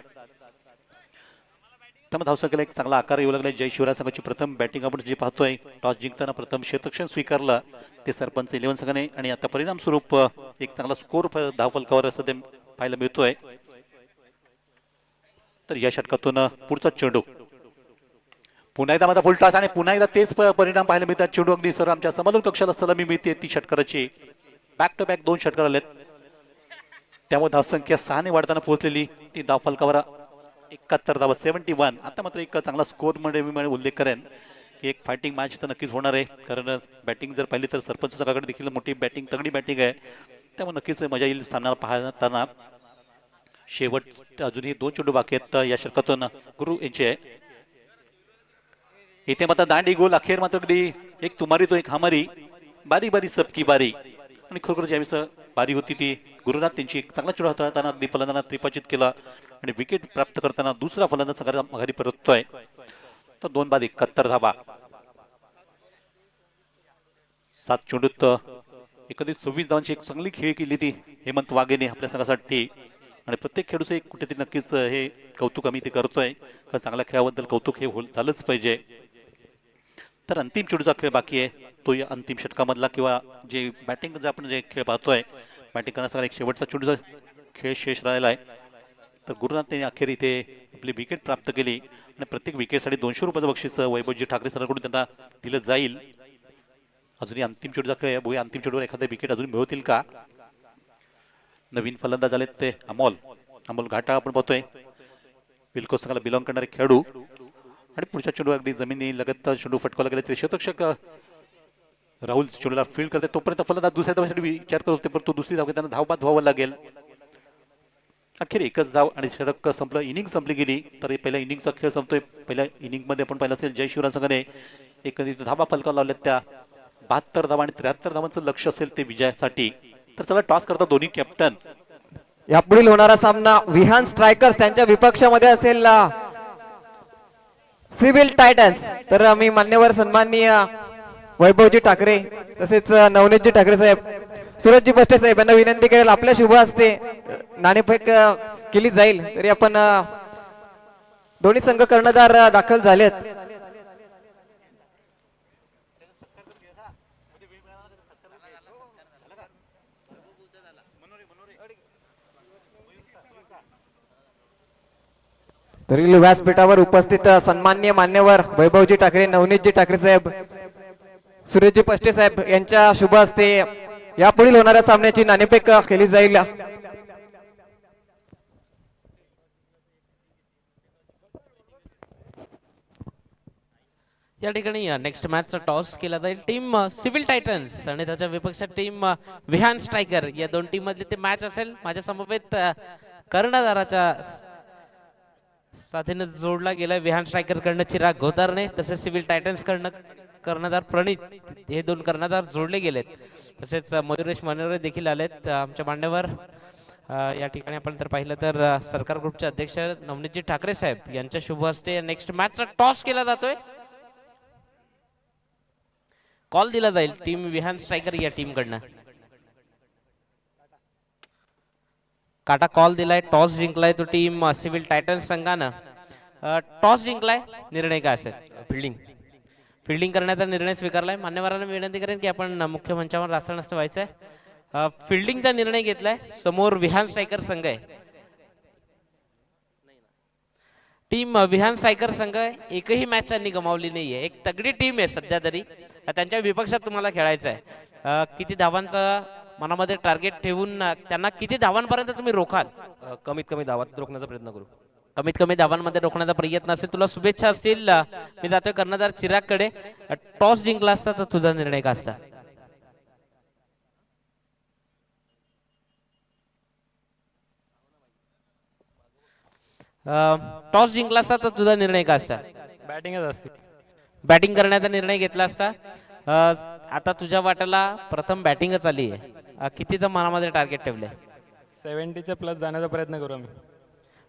त्यामुळे धावसंख्येला एक चांगला आकार येऊ लागला. जय शिवराय संघाची प्रथम बॅटिंग आपण जे पाहतोय, टॉस जिंकताना प्रथम क्षेत्ररक्षण स्वीकारलं ते सरपंच 11 संघाने आणि आता परिणाम स्वरूप एक चांगला स्कोर धावफलकावर सध्या पाहायला मिळतोय. तर या षटकातून पुढचा चेंडू पुन्हा एकदा माझा फुल टॉस आणि पुन्हा एकदा तेच परिणाम पाहायला मिळतात. चेंडू अगदी सर आमच्या समोरून कक्षाला सलामी मिळते ती षटकाराची. बॅक टू बॅक 2 षटकार आलेत, त्यामुळे धावसंख्या 6 ने वाढताना पोहोचलेली ती धावफलकावर 71 धावा 71. आता मात्र एक चांगला स्कोर मध्ये मी उल्लेख करेन की एक फायटिंग मॅच तर नक्कीच होणार आहे, कारण बॅटिंग जर पाहिली तर सरपंच संघाकडे देखील मोठी बॅटिंग तगडी बॅटिंग आहे. त्यामुळे नक्कीच मजा येईल सामना पाहताना. शेवट अजूनही 2 चेंडू बाकी आहेत या षटकातून गुरु यांचे. इथे मात्र दांडी गोल अखेर मात्र अगदी एक तुमारी तो एक हमारी, बारी बारी सबकी बारी. आणि खरोखर ज्यावेळेस बारी होती ती गुरुनाथ त्यांची एक चांगला चेंडू हाताळताना अगदी फलंदाजांना त्रिपाचित केला आणि विकेट प्राप्त करताना दुसरा फलंदाज माघारी परततोय. तर 2 बाद 71 धावा. 7 चेंडूत एकंदरीत 26 धावांची एक चांगली खेळी केली ती हेमंत वाघेने आपल्या संघासाठी. आणि प्रत्येक खेळूचं एक कुठेतरी नक्कीच हे कौतुक आम्ही ते करतोय, कारण चांगल्या खेळाबद्दल कौतुक हे झालंच पाहिजे. तर अंतिम चेंडूचा खेळ बाकी आहे, तो या अंतिम षटकामधला किंवा जे बॅटिंग आपण जे खेळ पाहतोय, बॅटिंग करण्याचा एक शेवटचा चेंडूचा खेळ शेष राहिला आहे. तर गुरुनाथने अखेर इथे आपली विकेट प्राप्त केली आणि प्रत्येक विकेटसाठी 200 रुपयाचं बक्षीस वैभवजी ठाकरे सरांकडून त्यांना दिलं जाईल. अजूनही अंतिम चेंडूचा खेळ आहे, बघूया अंतिम चेंडूवर एखादं विकेट अजून मिळवतील का. नवीन फलंदाज आलेत ते अमोल घाटा आपण पाहतोय, विल्को संघाला बिलॉंग करणारे खेळाडू. आणि पुढच्या चेंडू अगदी जमिनी लगत चेंडू फटकावला गेले. ते क्षेत्ररक्षक राहुल चेंडूला फील्ड करते, तोपर्यंत फलंदाज दुसऱ्या धावासाठी विचार करत होते, परंतु दुसरी धाव त्यांना धावबाद व्हावं लागेल. अखेर एकच धाव आणि षटक संपलं, इनिंग संपली गेली. तर पहिल्या इनिंगचा खेळ संपतोय. पहिल्या इनिंगमध्ये आपण पाहिलं असेल जय शिवराय संघाने एकंदरीत धावा फलकावर लावल्यात त्या 72 धावा आणि 73 धावांचं लक्ष असेल ते विजयासाठी. तर चला टॉस करता दोन्ही कॅप्टन. यापुढील होणारा सामना विहान स्ट्रायकर्स त्यांच्या विपक्षामध्ये असेल सिव्हिल टायटन्स. तर आम्ही मान्यवर सन्माननीय वैभवजी ठाकरे तसेच नवनीतजी ठाकरे साहेब, सूरजजी बस्टे साहेब यांना विनंती करेल आपल्या शुभ हस्ते नाणेफेक केली जाईल. तरी आपण दोन्ही संघ कर्णधार दाखल झालेत. तरी व्यासपीठावर उपस्थित सन्माननीय मान्यवर वैभवजी ठाकरे, नवनीतजी ठाकरे साहेब, सूरजजी पष्टे साहेब यांच्या शुभ हस्ते यापुढील होणाऱ्या सामन्याची नाणेफेक केली जाईल. या ठिकाणी नेक्स्ट मॅचचा टॉस केला जाईल. टीम सिव्हिल टायटन्स आणि त्याच्या विपक्षात टीम विहान स्ट्रायकर या दोन टीम मधली ते मॅच असेल. माझ्या समवेत कर्णधाराच्या साथीने जोडला गेला विहान स्ट्रायकर कडनं चिराग गोतारने, तसेच सिव्हिल टायटन्स कडनं कर्णधार प्रणित, हे 2 कर्णधार जोडले गेलेत. तसेच मयुरेश मनोरे देखील आलेत आमच्या मान्यवर. या ठिकाणी आपण तर पाहिलं तर सरकार ग्रुपचे अध्यक्ष नवनीतजी ठाकरे साहेब यांच्या शुभ हस्ते नेक्स्ट मॅचचा टॉस केला जातोय. कॉल दिला जाईल टीम विहान स्ट्रायकर या टीम कडनं. काटा कॉल दिलाय, टॉस जिंकलाय तो टीम सिव्हिल टायटन्स संघानं. टॉस जिंकलाय, निर्णय काय असेल? फिल्डिंग करण्याचा निर्णय स्वीकारलाय. मान्यवरांना विनंती करेन की आपण मुख्य मंचावर रासण व्हायचंय फिल्डिंगचा निर्णय घेतलाय. समोर विहान स्ट्रायकर संघ आहे. टीम विहान स्ट्रायकर संघ एकही मॅच त्यांनी गमावली नाहीये. एक तगडी टीम आहे सध्या तरी. त्यांच्या विपक्षात तुम्हाला खेळायचं आहे. किती धावांचं मनामध्ये टार्गेट ठेवून त्यांना किती धावांपर्यंत तुम्ही रोखाल? कमीत कमी धावात रोखण्याचा प्रयत्न करू. कमीत कमी धावांमध्ये रोखण्याचा प्रयत्न असेल. तुला शुभेच्छा असतील. मी जातोय कर्णधार चिरागकडे. टॉस जिंकला असता तर तुझा निर्णय काय असता? टॉस जिंकला असता तर तुझा निर्णय काय असता? बॅटिंगच असते. बॅटिंग करण्याचा निर्णय घेतला असता. आता तुझ्या वाट्याला प्रथम बॅटिंगच आली आहे. कितीचं मनामध्ये टार्गेट ठेवलंय? 70च्या प्लस जाण्याचा प्रयत्न करू आम्ही.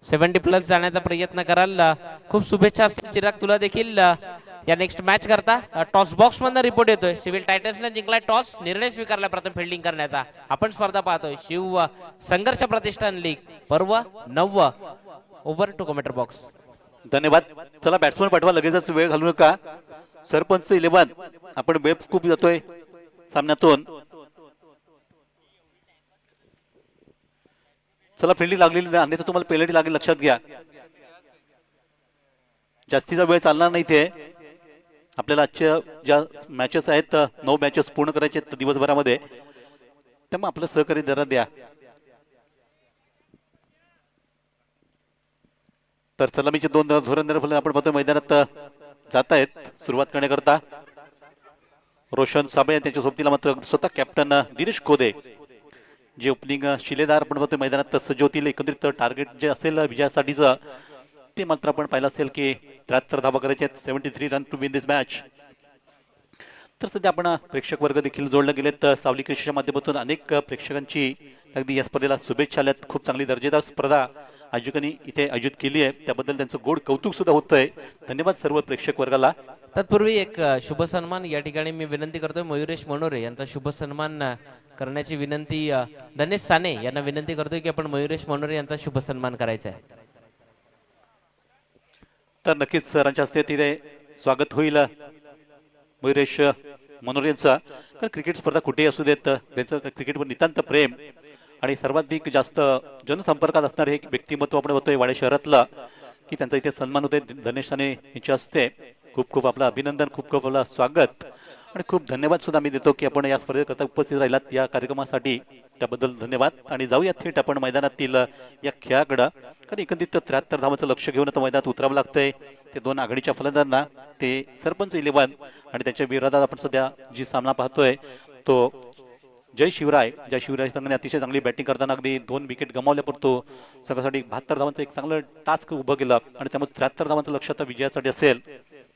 70 प्लस जाण्याचा प्रयत्न कराल. खूप शुभेच्छा असतील चिराग तुला देखील या नेक्स्ट मॅच करता. टॉस बॉक्स मधून रिपोर्ट येतोय. सिव्हिल टायटन्सने जिंकलाय टॉस. निर्णय स्वीकारला प्रथम फिल्डिंग करण्याचा. आपण स्पर्धा पाहतोय शिव संघर्ष प्रतिष्ठान लीग पर्व 9. Over to commentator box. धन्यवाद. चला बॅट्समन पाठवा, लगेचच वेळ घालू नका. सरपंच 11 आपण वेळ खूप जातोय सामन्यातून. चला फिल्डिंग लागलेली नाही, अन्यथा तुम्हाला पेनल्टी लागेल, लक्षात घ्या. जास्तीचा वेळ चालणार नाही ते. आपल्याला आजच्या ज्या मॅचेस आहेत 9 मॅचेस पूर्ण करायचे आहेत दिवसभरामध्ये, त्यामुळे आपलं सहकार्य जरा द्या. तर सलामीचे 2 धुरंधर फलंदाज आपण पाहतोय मैदानात जात आहेत. सुरुवात करण्याकरता रोशन साबळे, त्यांच्या सोबतीला मात्र स्वतः कॅप्टन दिनेश खोदे, जे ओपनिंग शिलेदार आपण पाहतोय मैदानात सज्ज होतील. एकंदरीत टार्गेट जे असेल विजयासाठीचं ते मात्र आपण पाहिलं असेल की 73 धावा करायचे आहेत. 73 run to win this match. तर सध्या आपण प्रेक्षक वर्ग देखील जोडले गेलेत. सावली कृषीच्या माध्यमातून अनेक प्रेक्षकांची अगदी या स्पर्धेला शुभेच्छा आल्यात. खूप चांगली दर्जेदार स्पर्धा आयोजकांनी इथे आयोजित केली आहे, त्याबद्दल त्यांचं गोड कौतुक सुद्धा होतंय. धन्यवाद सर्व प्रेक्षक वर्गाला. तत्पूर्वी एक शुभ सन्मान या ठिकाणी मी विनंती करतोय. मयुरेश मनोरे यांचा शुभ सन्मान करण्याची विनंती धनेश साने यांना विनंती करतोय की आपण मयुरेश मनोरे यांचा शुभ सन्मान करायचा आहे. तर नक्कीच सरांच्या हस्ते तिथे स्वागत होईल मयुरेश मनोरे यांचा. कारण क्रिकेट स्पर्धा कुठेही असू देत, त्यांचं क्रिकेटवर नितांत प्रेम आणि सर्वाधिक जास्त जनसंपर्कात असणारे एक व्यक्तिमत्व आपण होतोय वाडे शहरातला, की त्यांचा इथे सन्मान होतोय धनेश साने यांच्या हस्ते. खूप खूप आपलं अभिनंदन, खूप खूप आपलं स्वागत आणि खूप धन्यवाद सुद्धा मी देतो की आपण या स्पर्धेकरता उपस्थित राहिलात या कार्यक्रमासाठी. त्याबद्दल धन्यवाद. आणि जाऊया थेट आपण मैदानातील या खेळाकडं. कारण एकंदरीत 73 धावांचं लक्ष घेऊन आता मैदानात उतरावं लागतंय. ते 2 आघाडीच्या फलंदाजांना, ते सरपंच 11 आणि त्यांच्या विरोधात आपण सध्या जी सामना पाहतोय तो जय शिवराय संघाने अतिशय चांगली बॅटिंग करताना अगदी 2 विकेट गमावल्या, पण तो संघासाठी 72 धावांचं एक चांगलं टास्क उभं केलं आणि त्यामुळे 73 धावांचं लक्ष आता विजयासाठी असेल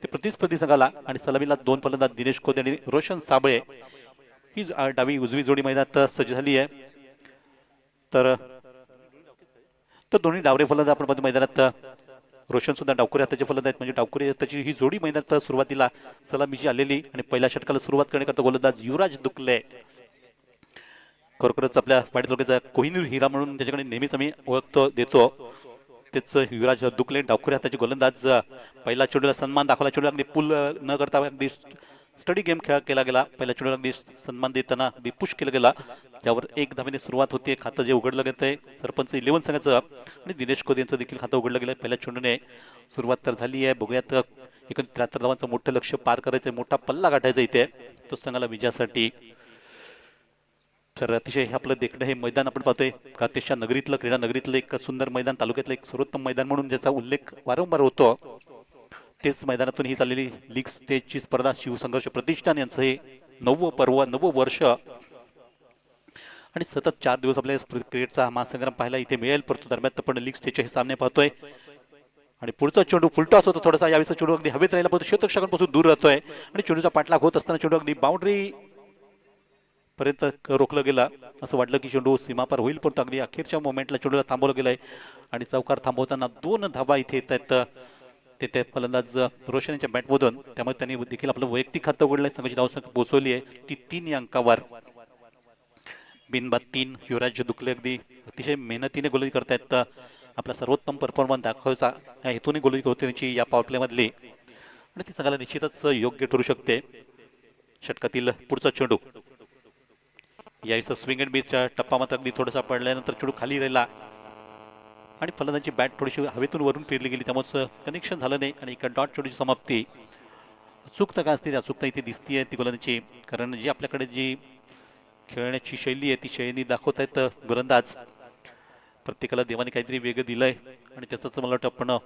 ते प्रतिस्पर्धी संघाला. आणि सलामीला 2 फलंदाज दिनेश खोदे आणि रोशन साबळे ही डावी उजवी जोडी मैदानात सज्ज झाली आहे. तर दोन्ही डावरे फलंदाज आपण पाहतो मैदानात. रोशन सुद्धा डावखुरे हाताचे फलंदाज आहेत, म्हणजे डावखुरे हाताची ही जोडी मैदानात सुरुवातीला सलामीची आलेली. आणि पहिल्या षटकाला सुरुवात करण्याकरता गोलंदाज युवराज दुकले, खरोखरच आपल्या वाडी तालुक्याचा कोहिनूर हिरा म्हणून त्याच्याकडे नेहमीच आम्ही ओळखतो देतो. तेच युवराज दुकले डावखुरे हाताचे गोलंदाज. पहिला चेंडूला सन्मान दाखवला. चेंडू अगदी पुल न करता अगदी स्टडी गेम केला गेला. पहिल्या चेंडूला अगदी सन्मान देताना अगदी पुश केला गेला, ज्यावर 1 धावेने सुरुवात होते. खातं जे उघडलं गेलं आहे सरपंच 11 संघाचं आणि दिनेश खोदे यांचं देखील खातं उघडलं गेलं. पहिल्या चेंडूने सुरुवात तर झाली आहे. बघूयात एकूण 73 धावांचं मोठं लक्ष पार करायचं, मोठा पल्ला गाठायचा इथे तो संघाला विजयासाठी. तर अतिशय आपलं देखणं हे मैदान आपण पाहतोय कातेशच्या नगरीतलं, क्रीडा नगरीतलं एक सुंदर मैदान, तालुक्यातलं एक सर्वोत्तम मैदान म्हणून ज्याचा उल्लेख वारंवार होतो. तेच मैदानातून ही चाललेली लीग स्टेजची स्पर्धा शिवसंघर्ष प्रतिष्ठान यांचं हे 9वं पर्व, 9वं वर्ष. आणि सतत 4 दिवस आपल्या क्रिकेटचा महासंग्राम पाहायला इथे मिळेल, परंतु दरम्यान आपण लीग स्टेजचे हे सामने पाहतोय. आणि पुढचा चेंडू फुलटॉस होतो थोडासा. यावेळेचा चेंडू अगदी हवेत राहिला, परंतु शतकषकांपासून दूर राहतोय आणि चेंडूचा पाठलाग होत असताना चेंडू अगदी बाउंड्री पर्यंत रोखलं गेला. असं वाटलं की चेंडू सीमापार होईल, परंतु अगदी अखेरच्या मोमेंटला चेंडूला थांबवलं गेलंय. आणि चौकार थांबवताना 2 धावा इथे येत आहेत ते फलंदाज रोशन यांच्या बॅटमधून. त्यामुळे त्यांनी देखील आपलं वैयक्तिक खातं उघडलंय. संघाची धावसंख्या पोहोचवली आहे ती 3 अंकावर. बिनबाद 3. युवराज दुकले अगदी अतिशय मेहनतीने गोलंदाजी करतायत. आपला सर्वोत्तम परफॉर्मन्स दाखवायचा या हेतूने गोलंदाजी होते त्यांची या पॉवर प्ले मधली आणि ती संघाला निश्चितच योग्य ठरू शकते. षटकातील पुढचा चेंडू यावेळेस स्विंग अँड मिसचा टप्पा मात्र अगदी थोडासा पडल्यानंतर चेंडू खाली राहिला आणि फलंदाजी बॅट थोडीशी हवेतून वरून फिरली गेली, त्यामुळे कनेक्शन झालं नाही आणि एका डॉट चेंडूची समाप्ती. अचूकता काय असते, अचूकता इथे दिसतीये ती गोलंदाजी, कारण जी आपल्याकडे जी खेळण्याची शैली आहे ती शैली दाखवत आहेत गोलंदाज. प्रत्येकाला देवाने काहीतरी वेगळं दिलंय आणि त्याचंच मला वाटतं आपण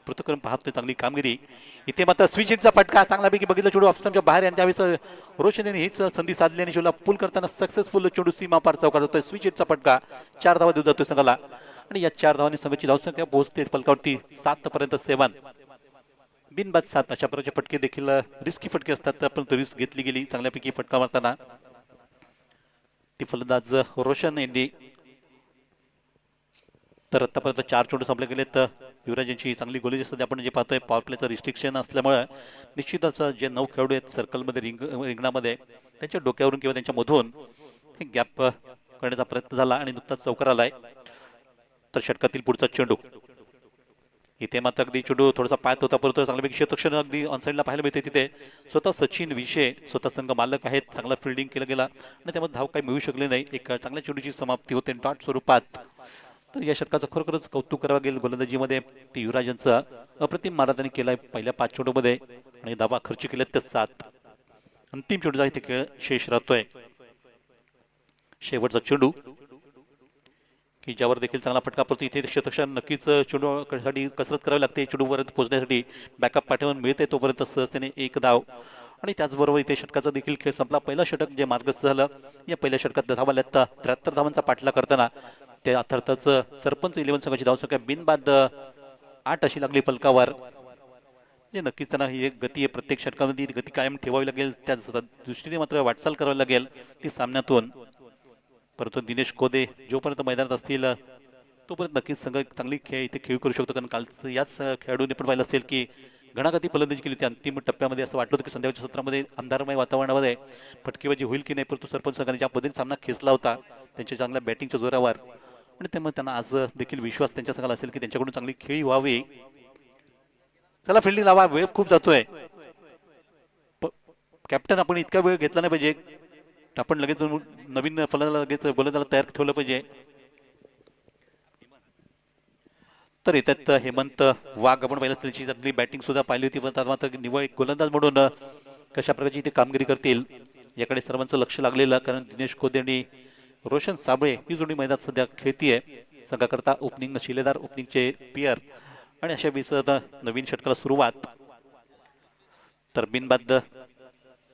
पृथक्करण पाहतोय. चांगली कामगिरी इथे मात्र स्विच हिटचा फटका चांगल्यापैकी बघितलं, चेंडू ऑफस्टंपच्या बाहेर आणि त्यावेळेस रोशन यांनी हीच संधी साधली आणि चेंडूला पूल करताना सक्सेसफुल चेंडू सीमा पार चौकार होतोय. स्विच हिटचा फटका 4 धावा देऊ जातोय संघाला आणि या 4 धावांनी संघाची धावसंख्या पोहोचते फलकावरती 7 पर्यंत. 7 बिनबाद 7 अशा प्रकारचे फटके देखील रिस्की फटके असतात, परंतु रिस्क घेतली गेली चांगल्यापैकी फटका मारताना. ती फलंदाज रोशन यांनी. तर आतापर्यंत 4 चेंडू संपले गेलेत. युवराज यांची चांगली गोली सध्या आपण जे पाहतोय पॉवर प्लेचं रिस्ट्रिक्शन असल्यामुळे निश्चितच जे 9 खेळाडू आहेत सर्कलमध्ये रिंगणामध्ये त्यांच्या डोक्यावरून किंवा त्यांच्या मधून गॅप करण्याचा प्रयत्न झाला आणि नुकताच चौकार आलाय. तर षटकातील पुढचा चेंडू इथे मात्र अगदी चेंडू थोडासा पायात होता, परंतु चांगल्यापैकी क्षेत्ररक्षण अगदी ऑनसाईडला पाहायला मिळते. तिथे स्वतः सचिन विषय स्वतः संघ मालक आहेत, चांगला फिल्डिंग केलं गेला आणि त्यामध्ये धाव काही मिळू शकले नाही. एक चांगल्या चेंडूची समाप्ती होते डॉट स्वरूपात. तर या षटकाचं खरोखरच कौतुक करावं लागेल गोलंदाजीमध्ये. ते युवराजांचं अप्रतिम महाराजांनी केलाय पहिल्या 5 चेंडूमध्ये आणि धावा खर्च केल्यात ते 7. अंतिम चेंडूचा इथे खेळ शेष राहतोय. शेवटचा चेंडू की ज्यावर देखील चांगला फटका पडतो. इथे क्षेत्ररक्षण नक्कीच चेंडूसाठी कसरत करावी लागते. चेंडूपर्यंत पोहोचण्यासाठी बॅकअप पाठवून मिळते तोपर्यंत सहजतेने 1 धाव. आणि त्याचबरोबर इथे षटकाचा देखील खेळ संपला. पहिला षटक जे मार्गस्थ झालं, या पहिल्या षटकात धावा आल्यात 73 धावांचा पाठला करताना ते अर्थातच सरपंच 11 संघाची धावसंख्या बिनबाद 8 अशी लागली फलकावर. म्हणजे नक्कीच त्यांना ही एक गती आहे, प्रत्येक षटकामध्ये गती कायम ठेवावी लागेल. त्या दृष्टीने मात्र वाटचाल करावी लागेल ती सामन्यातून. परंतु दिनेश कोदे जोपर्यंत मैदानात असतील तोपर्यंत नक्कीच संघ चांगली खेळ इथे खेळ करू शकतो. कारण काल याच खेळाडूने पण पाहिलं असेल की घणागती फलंदाजी केली होती अंतिम टप्प्यामध्ये. असं वाटलं होतं की संध्याकाळच्या सत्रामध्ये अंधारमय वातावरणामध्ये फटकेबाजी होईल की नाही, परंतु सरपंच संघाने ज्या पद्धतीने सामना खेचला होता त्यांच्या चांगल्या बॅटिंगच्या जोरावर आणि त्यामुळे त्यांना आज देखील विश्वास त्यांच्या संघाला असेल की त्यांच्याकडून चांगली खेळी व्हावी. चला फिल्डिंग लावा, वेळ खूप जातोय. कॅप्टन आपण इतका वेळ घेतला नाही पाहिजे, आपण लगेच नवीन फलंदाजाला लगेच गोलंदाजाला तयार ठेवलं पाहिजे. तर येतात हेमंत वाघ, आपण पहिल्या त्याची चांगली बॅटिंग सुद्धा पाहिली होती, पण मात्र निवळ एक गोलंदाज म्हणून कशा प्रकारची इथे कामगिरी करतील याकडे सर्वांचं लक्ष लागलेलं. कारण दिनेश कोदे आणि रोशन साबळे ही जोडी मैदानात सध्या खेळतीये संघाकरता. ओपनिंग शिलेदार, ओपनिंगचे पियर आणि अशा वीस नवीन षटकाला सुरुवात. तर बिनबाद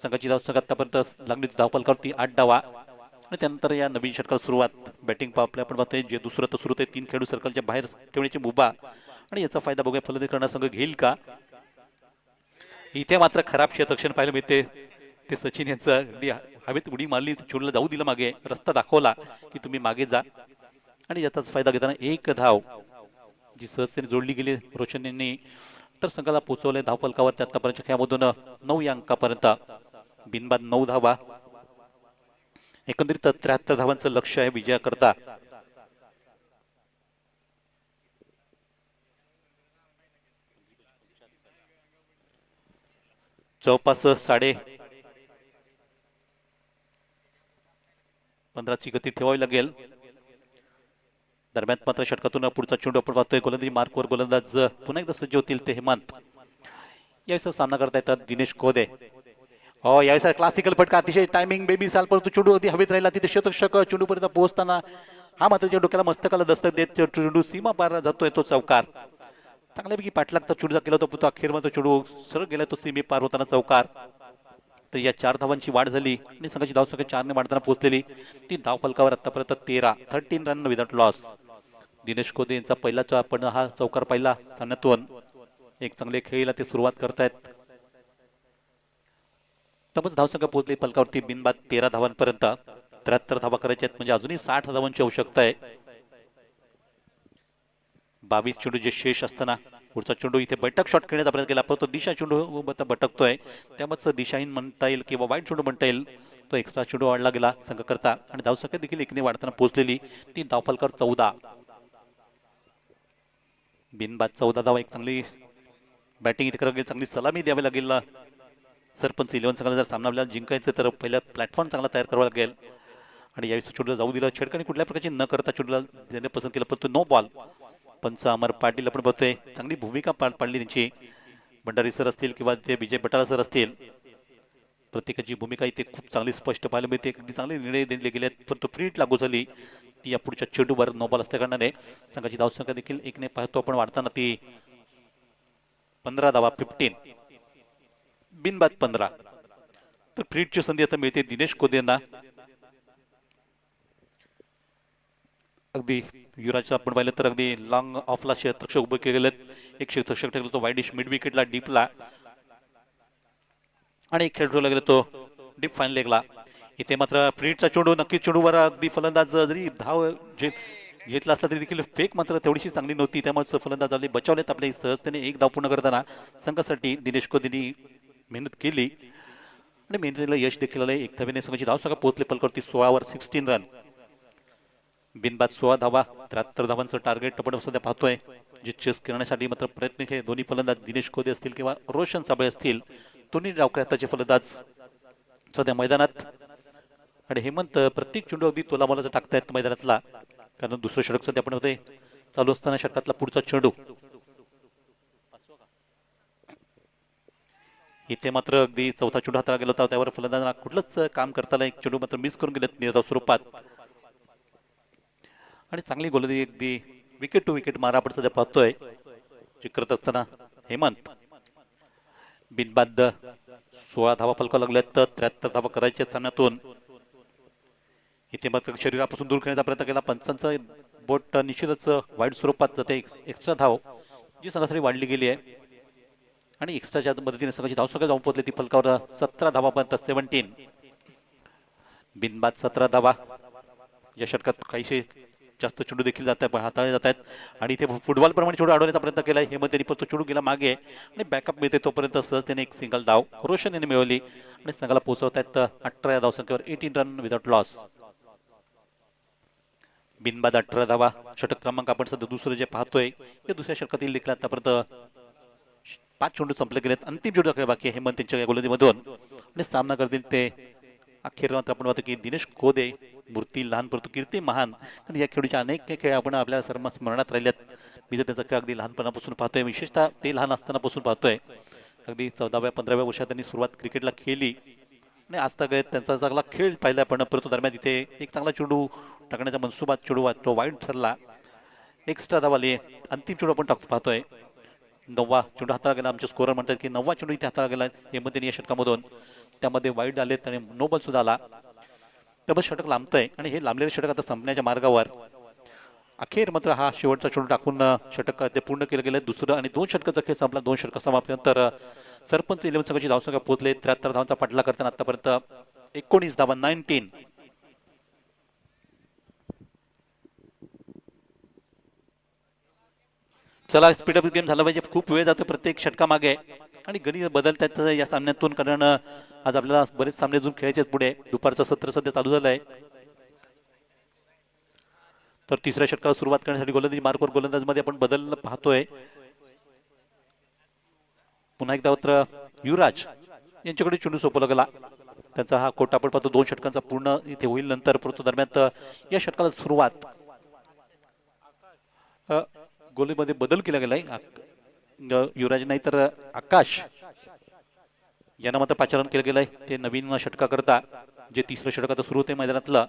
संघाची धावसंख्या आतापर्यंत लागली होती धावफलकावरती 8 धावा आणि त्यानंतर या नवीन षटकाला सुरुवात. बॅटिंग पाहल्या आपण पाहतोय जे दुसरं तर सुरू होते 3 खेळाडू सर्कलच्या बाहेर ठेवण्याची मुभा आणि याचा फायदा बघूया फलंदाजी करणारा संघ घेईल का. इथे मात्र खराब क्षेत्ररक्षण पाहायला मिळते. ते सचिन यांचं अगदी हवेत उडी मारली, चेंडूला जाऊ दिलं मागे, रस्ता दाखवला की तुम्ही मागे जा आणि याचाच फायदा घेताना 1 धाव जी सहजतेने जोडली गेली रोशन यांनी. तर संघाला पोहोचवले धावफलकावर आतापर्यंत खेळामधून 9 या अंकापर्यंत बिनबाद 9 धावा. एकंदरीत 73 धावांचं लक्ष आहे विजयाकरता. जवळपास 15.5ची गती ठेवावी लागेल. दरम्यान मात्र षटकातून पुढचा चेंडू आपण पाहतोय. गोलंदाजी मार्कवर गोलंदाज पुन्हा एकदा सज्ज होतील ते हेमंत. यावेळेस सामना करता येतात दिनेश कोदे. हो, यावेळेस क्लासिकल फटका, अतिशय टायमिंग बेबी साल, परंतु चेंडू अगदी हवेत राहिला. तिथे शतक चेंडूपर्यंत पोहोचताना हा मात्र त्या डोक्याला मस्तकाला दस्तक देत चेंडू सीमा पार जातोय तो चौकार. चांगल्यापैकी पाठलाग तर चेंडूचा केला होता, अखेर मात्र चेंडू सरळ गेला तो सीमे पार होताना चौकार. तर या 4 धावांची वाढ झाली आणि संघाची धावसंख्या 4 ने वाढताना पोहोचलेली. ती धाव फलकावर आतापर्यंत 13 रन विदाउट लॉस. दिनेश कोदे यांचा पहिलाच आपण हा चौकार पाहिला सामन्यातून. एक चांगले खेळीला ते सुरुवात करतायत. तमच धावसंख्या पोहोचली फलकावरती बिनबाद 13 धावांपर्यंत. 73 धावा करायच्या आहेत म्हणजे अजूनही 60 धावांची आवश्यकता आहे. 22 चेंडू जे शेष असताना पुढचा चेंडू इथे बैठक शॉट खेळण्याचा प्रयत्न केला, परंतु दिशा चेंडू भटकतोय. त्यामुळे दिशाहीन म्हणता येईल किंवा वाईट चेंडू म्हणता येईल. तो एक्स्ट्रा चेंडू वाढला गेला संघ करता आणि धावसंख्या देखील 1 ने वाढताना पोहोचलेली. ती धावफलकावर 14 बिनबाद 14 धावा. एक चांगली बॅटिंग इथे करावी लागेल, चांगली सलामी द्यावी लागेल. सरपंच 11 संघाला जर सामना आपल्याला जिंकायचं तर पहिला प्लॅटफॉर्म चांगला तयार करावा लागेल आणि यावेळी चेंडूला जाऊ दिला, छेडखानी कुठल्या प्रकारची न करता चेंडूला देणे पसंत केलं, परंतु नो बॉल. पंच अमर पाटील आपण बघतोय चांगली भूमिका पाडली त्यांची. भंडारी सर असतील किंवा ते विजय बटाला सर असतील, प्रत्येकाची भूमिका इथे खूप चांगली स्पष्ट पाहायला मिळते. अगदी चांगले निर्णय दिले गेले, परंतु फ्री हिट लागू झाली. ती या पुढच्या चेंडूवर नो बॉल असल्या कारणाने संघाची धावसंख्या देखील एकने पाहतो आपण वाढताना ती 15 धावा 15, बिनबाद 15. तर फ्री हिटची संधी आता मिळते दिनेश कोदे यांना. अगदी युवराजचं आपण पाहिलं तर अगदी लॉंग ऑफला क्षेत्ररक्षक उभे केलेले आहेत. एक क्षेत्ररक्षक ठेवला तो वाईडिश मिड विकेटला डीपला, आणि एक खेळाडू लागला तो डीप फाईन लेगला. इथे मात्र फ्रीटचा चेंडू नक्कीच चेंडूवर अगदी फलंदाज जरी धाव घेतला असला तरी देखील फेक मात्र तेवढीशी चांगली नव्हती, त्यामुळे फलंदाजांनी बचावलेत आपले सहजतेने एक धाव पूर्ण करताना. संघासाठी दिनेश कोदेनी मेहनत केली आणि मेहनतीला यश देखील आले. एक धावेने संघाची धावसंख्या पोहोचले पलकवरती 16 16 रन, बिनबाद 16 धावा, 73 धावांचं टार्गेट आपण सध्या पाहतोय. जे चेस करण्यासाठी मात्र प्रयत्न केले दोन्ही फलंदाज दिनेश कोदे असतील किंवा रोशन साबळे असतील, दोन्ही डावखेळाचे फलंदाज सध्या मैदानात. आणि हेमंत प्रत्येक चेंडू अगदी तोलामोलाचा टाकतायत मैदानातला, कारण दुसरं षटक सध्या आपण होते चालू असताना षटकातला पुढचा चेंडू. इथे मात्र अगदी चौथा चेंडू हाताळला गेला होता, त्यावर फलंदाजांना कुठलंच काम करता आलं. एक चेंडू मात्र मिस करून गेलेत निर्धाव स्वरूपात. आणि चांगली गोलंदाजी अगदी विकेट टू विकेट मारा आपण सध्या पाहतोय. जे करत असताना हेमंत बिनबाद 16 धावा फलकावं लागल्यात, 73 धावा करायच्या सामन्यातून. इथे मात्र शरीरापासून दूर खेळण्याचा प्रयत्न केला, पंचांचा बोट निश्चितच वाईट स्वरूपात जाते. एक्स्ट्रा धाव जी संघासाठी वाढली गेली आहे, आणि एक्स्ट्राच्या मदतीने संघाची धावसंख्या जाऊन पोहोचली ती फलकावर 17 धावापर्यंत 17, बिनबाद 17 धावा. या षटकात काहीशे जास्त चेंडू देखील जात आहेत, हाताळले जात आहेत. आणि इथे फुटबॉल प्रमाणे चेंडू अडवण्याचा प्रयत्न केला हेमंत यांनी, पण तो चेंडू गेला मागे आणि बॅकअप मिळते तोपर्यंत सहज त्याने एक सिंगल धाव रोशन यांनी मिळवली आणि संघाला पोहोचवत आहेत 18 या धावसंख्येवर 18 रन विदाउट लॉस. बिनबाद 18 धावा. षटक क्रमांक आपण सध्या दुसरं जे पाहतोय ते दुसऱ्या षटकातील देखील आतापर्यंत 5 चेंडू संपले गेलेत. अंतिम चेंडू खेळ बाकी हेमंत यांच्या गोलंदाजीमधून, आणि सामना करतील ते अखेर मात्र आपण पाहतो की दिनेश कोदे, मूर्ती लहान परंतु कीर्ती महान. आणि या खेळीचे अनेक खेळ आपण आपल्या सर्व स्मरणात राहिल्यात. मी तर त्याचा खेळ अगदी लहानपणापासून पाहतोय, विशेषतः ते लहान असतानापासून पाहतोय. अगदी 14व्या 15व्या वर्षात त्यांनी सुरुवात क्रिकेटला केली आणि आज तक त्यांचा चांगला खेळ पाहिला आपण. परंतु दरम्यान इथे एक चांगला चेंडू टाकण्याचा मनसुबा चेंडू तो वाईट ठरला, एक्स्ट्रा धावाली. अंतिम चेंडू आपण पाहतोय 9वा चेंडू हाताळला गेला. आमचे स्कोरर म्हणतात की 9वा चेंडू इथे हाताळला गेला हेमंत या षटकामधून, त्यामध्ये वाईट आलेत आणि नो बॉल सुद्धा आला. त्यामुळे षटक लांबतंय आणि हे लांबलेले षटक आता संपण्याच्या मार्गावर. अखेर मात्र हा शेवटचा चेंडू टाकून षटक ते पूर्ण केलं गेलं. दुसरं आणि 2 षटकाचा खेळ संपला. 2 षटक समाप्तीनंतर सरपंच 11 संघाची धावसंख्या पोहोचले 73 धावांचा पाठला करताना आतापर्यंत 19 धावा 19. चला स्पीडअप गेम झाला पाहिजे, खूप वेळ जातो प्रत्येक षटकामागे आणि गणित बदलतात या सामन्यातून, कारण आज आपल्याला बरेच सामने अजून खेळायचे पुढे. दुपारचं सत्र सध्या चालू झालंय. तर तिसऱ्या षटकाला सुरुवात करण्यासाठी गोलंदाजी मार्कवर गोलंदाज मध्ये आपण बदल पाहतोय. पुन्हा एकदा मात्र युवराज यांच्याकडे चेंडू सोपवला गेला. त्यांचा हा कोटा आपण पाहतो 2 षटकांचा पूर्ण इथे होईल नंतर. परंतु दरम्यान या षटकाला सुरुवात गोलीमध्ये बदल केला गेलाय. युवराज नाही तर आकाश यांना मात्र पाचारण केलं गेलंय ते नवीन षटका करता, जे तिसरं षटक आता सुरू होते मैदानातलं.